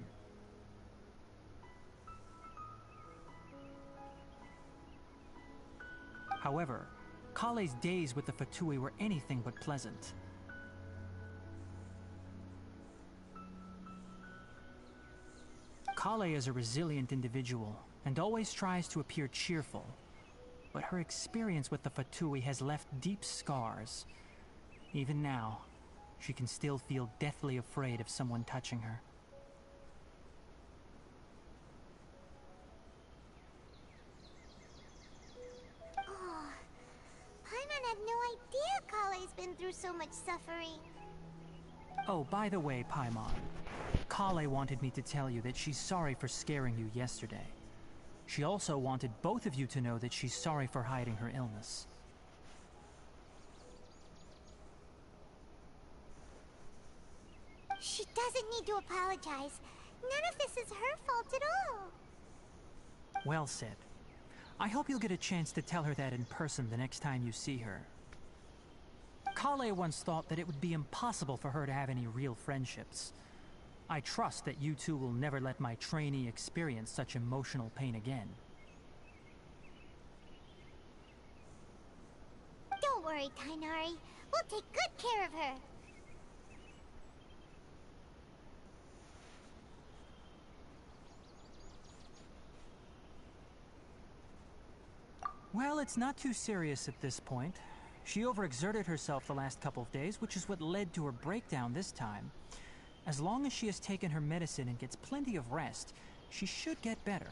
However, Kale's days with the Fatui were anything but pleasant. Kale is a resilient individual and always tries to appear cheerful, but her experience with the Fatui has left deep scars. Even now, she can still feel deathly afraid of someone touching her. Oh, Paimon had no idea Kale's been through so much suffering. Oh, by the way, Paimon, Kale wanted me to tell you that she's sorry for scaring you yesterday. She also wanted both of you to know that she's sorry for hiding her illness. She doesn't need to apologize. None of this is her fault at all. Well said. I hope you'll get a chance to tell her that in person the next time you see her. Kale once thought that it would be impossible for her to have any real friendships. I trust that you two will never let my trainee experience such emotional pain again. Don't worry, Kainari. We'll take good care of her. Well, it's not too serious at this point. She overexerted herself the last couple of days, which is what led to her breakdown this time. As long as she has taken her medicine and gets plenty of rest, she should get better.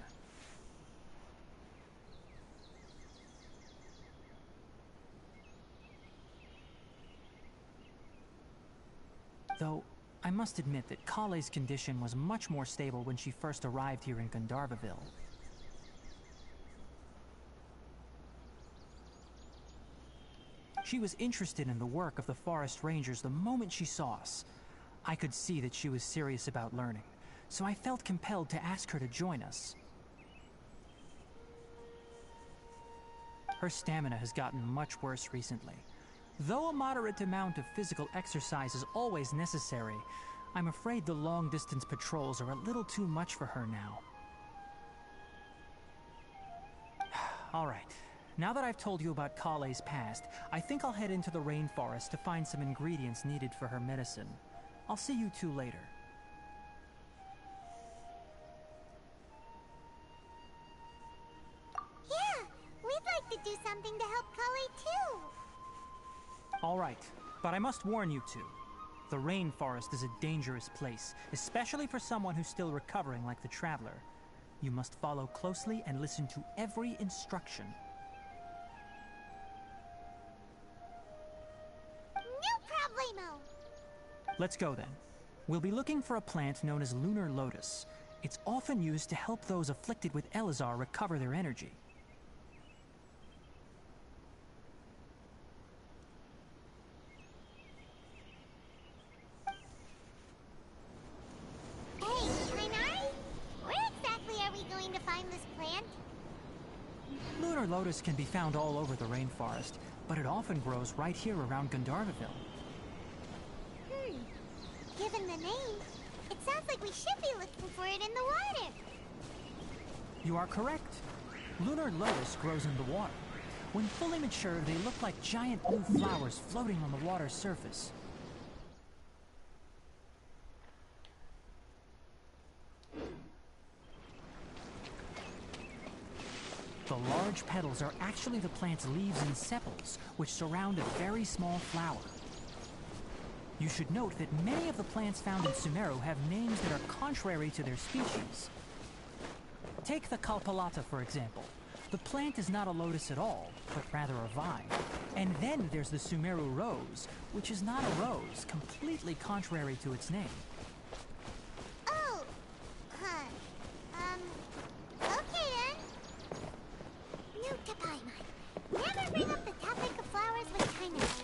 Though, I must admit that Kale's condition was much more stable when she first arrived here in Gandharvaville. She was interested in the work of the forest rangers the moment she saw us. I could see that she was serious about learning, so I felt compelled to ask her to join us. Her stamina has gotten much worse recently. Though a moderate amount of physical exercise is always necessary, I'm afraid the long-distance patrols are a little too much for her now. All right. Now that I've told you about Kale's past, I think I'll head into the rainforest to find some ingredients needed for her medicine. I'll see you two later. Yeah, we'd like to do something to help Kale too. All right, but I must warn you two. The rainforest is a dangerous place, especially for someone who's still recovering like the Traveler. You must follow closely and listen to every instruction. No problemo. Let's go then. We'll be looking for a plant known as lunar lotus. It's often used to help those afflicted with Elazar recover their energy. Hey, Kainari? Where exactly are we going to find this plant? Lunar lotus can be found all over the rainforest, but it often grows right here around Gandharvaville. Given the name, it sounds like we should be looking for it in the water. You are correct. Lunar lotus grows in the water. When fully mature, they look like giant blue flowers floating on the water's surface. The large petals are actually the plant's leaves and sepals, which surround a very small flower. You should note that many of the plants found in Sumeru have names that are contrary to their species. Take the Kalpalata, for example. The plant is not a lotus at all, but rather a vine. And then there's the Sumeru rose, which is not a rose, completely contrary to its name. Oh, huh. Okay then. New to Paimon. Never bring up the topic of flowers with kindness.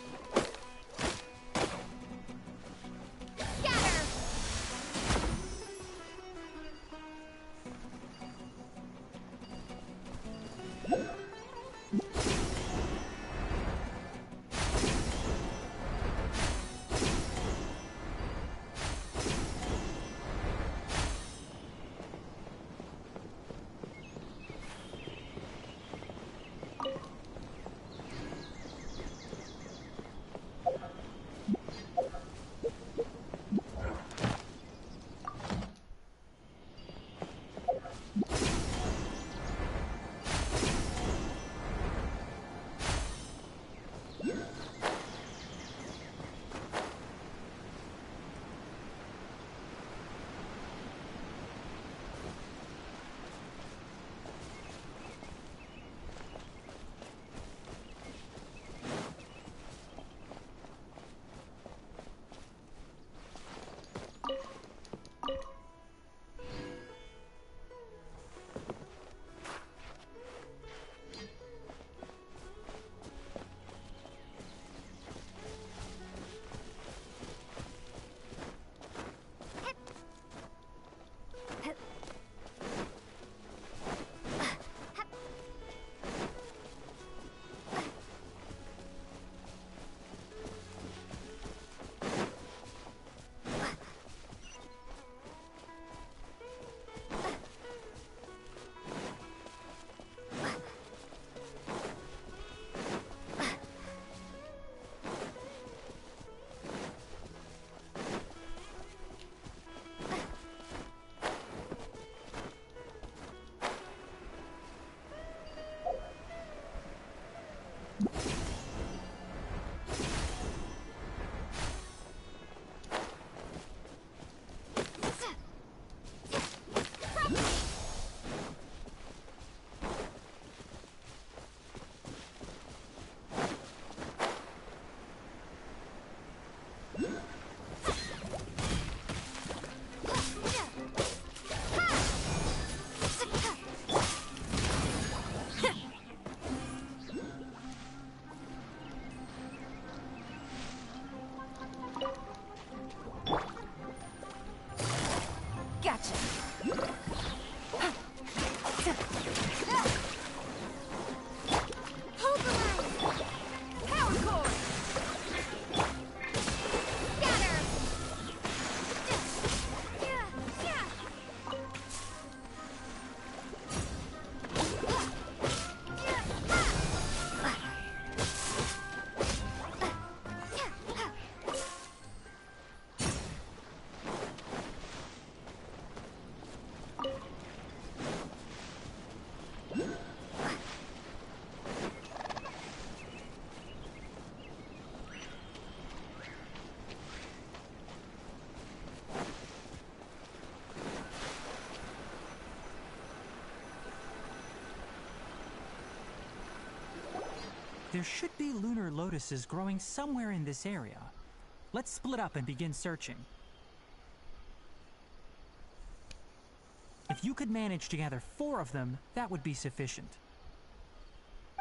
There should be lunar lotuses growing somewhere in this area. Let's split up and begin searching. If you could manage to gather 4 of them, that would be sufficient.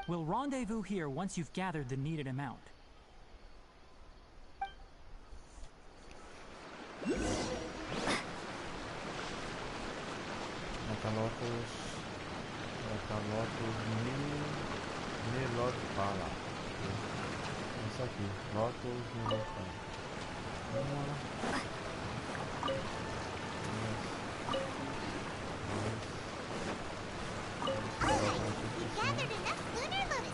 We'll rendezvous here once you've gathered the needed amount. Melodpala. Isso aqui, Lotus Melodpala. You gathered enough lunar lotuses.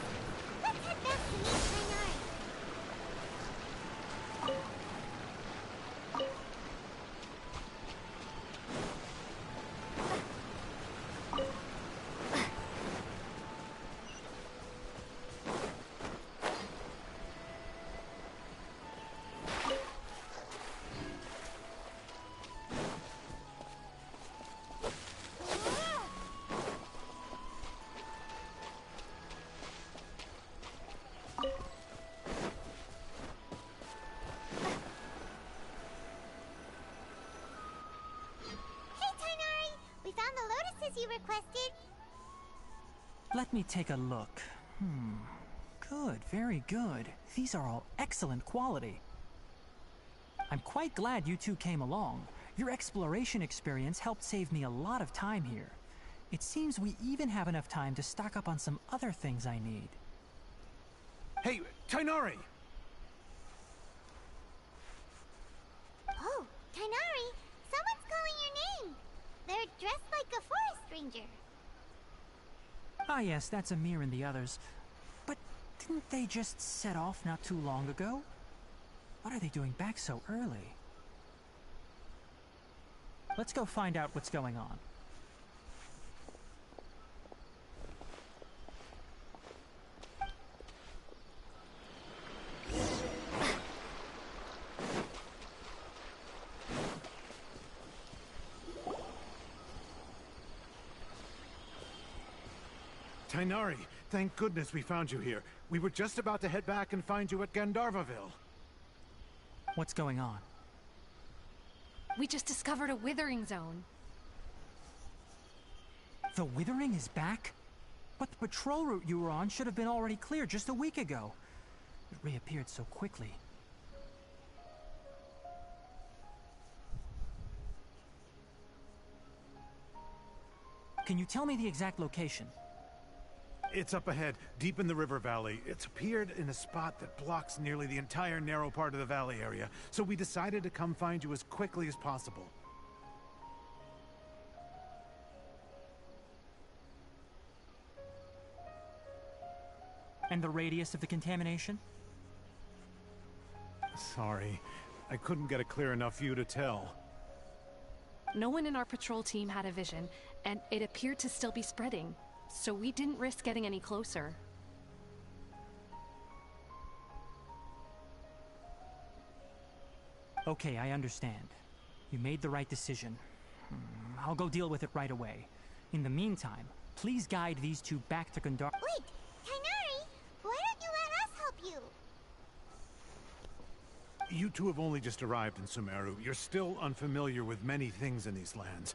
Let's head back to meet Tainari. found the lotuses you requested. Let me take a look. Good, very good. These are all excellent quality. I'm quite glad you two came along. Your exploration experience helped save me a lot of time here. It seems we even have enough time to stock up on some other things I need. Hey, Tainari! Oh, Tainari, someone's calling your name. They're dressed like a forest ranger. Ah yes, that's Amir and the others. But didn't they just set off not too long ago? What are they doing back so early? Let's go find out what's going on. Tainari, thank goodness we found you here. We were just about to head back and find you at Gandharvaville. What's going on? We just discovered a withering zone. The withering is back? But the patrol route you were on should have been already clear just a week ago. It reappeared so quickly. Can you tell me the exact location? It's up ahead, deep in the river valley. It's appeared in a spot that blocks nearly the entire narrow part of the valley area, so we decided to come find you as quickly as possible. And the radius of the contamination? Sorry, I couldn't get a clear enough view to tell. No one in our patrol team had a vision, and it appeared to still be spreading. So we didn't risk getting any closer. Okay, I understand. You made the right decision. I'll go deal with it right away. In the meantime, please guide these two back to Gandhar. Wait, Tainari, why don't you let us help you? You two have only just arrived in Sumeru. You're still unfamiliar with many things in these lands.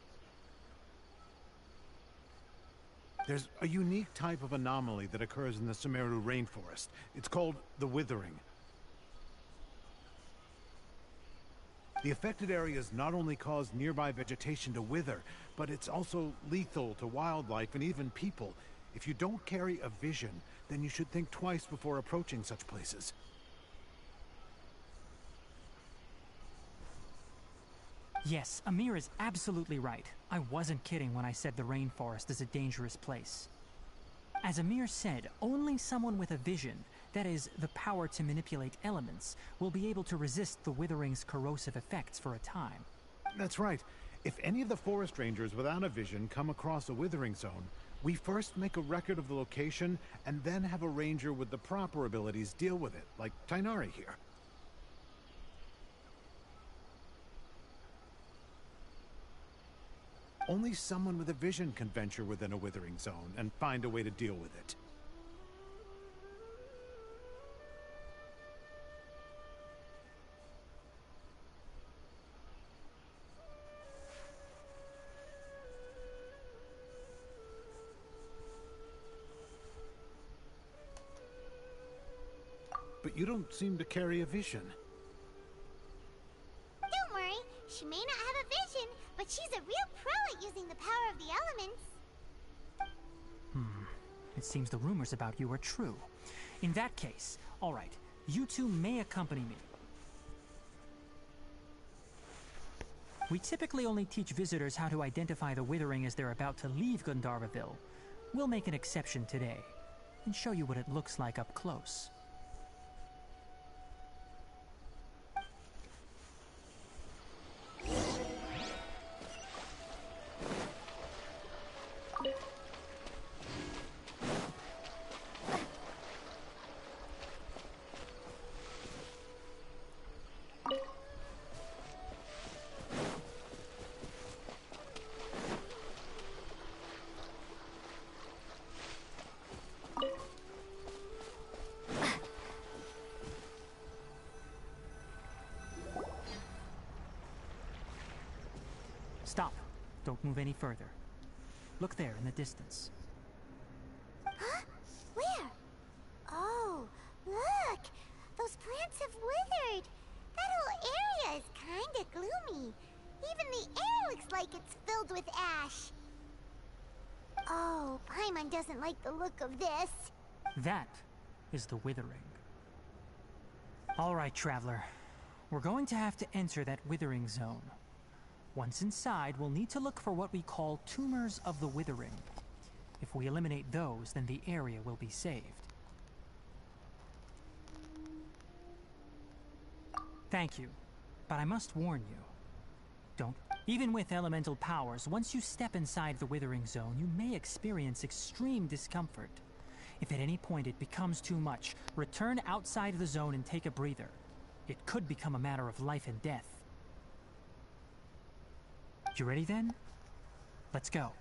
There's a unique type of anomaly that occurs in the Sumeru rainforest. It's called the withering. The affected areas not only cause nearby vegetation to wither, but it's also lethal to wildlife and even people. If you don't carry a vision, then you should think twice before approaching such places. Yes, Amir is absolutely right. I wasn't kidding when I said the rainforest is a dangerous place. As Amir said, only someone with a vision, that is, the power to manipulate elements, will be able to resist the withering's corrosive effects for a time. That's right. If any of the forest rangers without a vision come across a withering zone, we first make a record of the location and then have a ranger with the proper abilities deal with it, like Tainari here. Only someone with a vision can venture within a withering zone and find a way to deal with it. But you don't seem to carry a vision. Don't worry, she may not have a vision, but she's a real pro at using the power of the elements. It seems the rumors about you are true. In that case, all right, you two may accompany me. We typically only teach visitors how to identify the withering as they're about to leave Gandharvaville. We'll make an exception today and show you what it looks like up close. Stop. Don't move any further. Look there in the distance. Huh? Where? Oh, look! Those plants have withered! That whole area is kinda gloomy. Even the air looks like it's filled with ash. Oh, Paimon doesn't like the look of this. That is the withering. Alright, traveler. We're going to have to enter that withering zone. Once inside, we'll need to look for what we call tumors of the withering. If we eliminate those, then the area will be saved. Thank you, but I must warn you. Don't. Even with elemental powers, once you step inside the withering zone, you may experience extreme discomfort. If at any point it becomes too much, return outside the zone and take a breather. It could become a matter of life and death. You ready then? Let's go.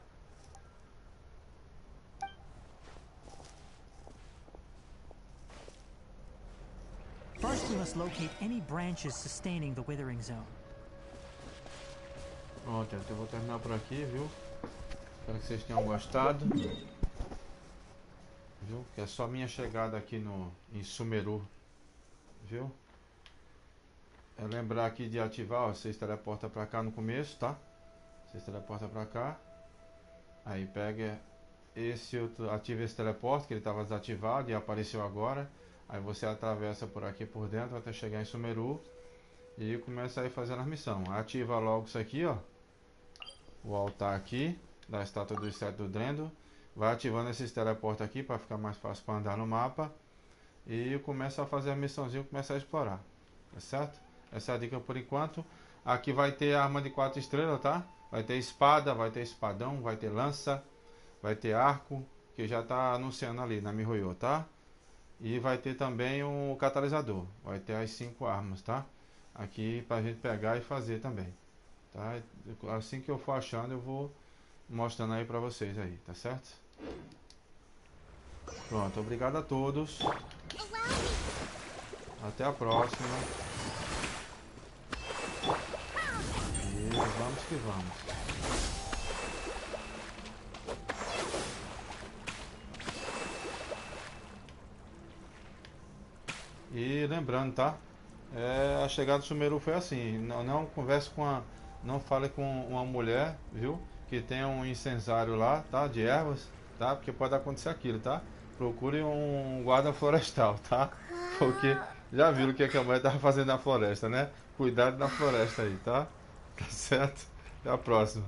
First, we must locate any branches sustaining the withering zone. Pronto, gente, eu vou terminar por aqui, viu? Espero que vocês tenham gostado. Viu? Que é só minha chegada aqui em Sumeru. Viu? É lembrar aqui de ativar, ó, vocês teleportam pra cá no começo, tá? Vocês teleportam pra cá. Aí pega esse outro, ativa esse teleporte que ele estava desativado e apareceu agora. Aí você atravessa por aqui por dentro até chegar em Sumeru e começa aí fazendo a missão. Ativa logo isso aqui, ó. O altar aqui da estátua dos sete do Drendo. Vai ativando esses teleportes aqui para ficar mais fácil para andar no mapa. E começa a fazer a missãozinha, começa a explorar. Tá certo? Essa é a dica por enquanto. Aqui vai ter arma de 4 estrelas, tá? Vai ter espada, vai ter espadão, vai ter lança, vai ter arco, que já tá anunciando ali na Mihoyo, tá? E vai ter também um catalisador. Vai ter as 5 armas, tá? Aqui pra gente pegar e fazer também. Tá? Assim que eu for achando, eu vou mostrando aí pra vocês aí, tá certo? Pronto, obrigado a todos. Até a próxima. E vamos que vamos. E lembrando, tá? A chegada do Sumeru foi assim. Não converse com a... Não fale com uma mulher, viu? Que tem um incensário lá, tá? De ervas, tá? Porque pode acontecer aquilo, tá? Procure um guarda florestal, tá? Porque já viram o que a mulher tava fazendo na floresta, né? Cuidado na floresta aí, tá? Tá certo? Até a próxima.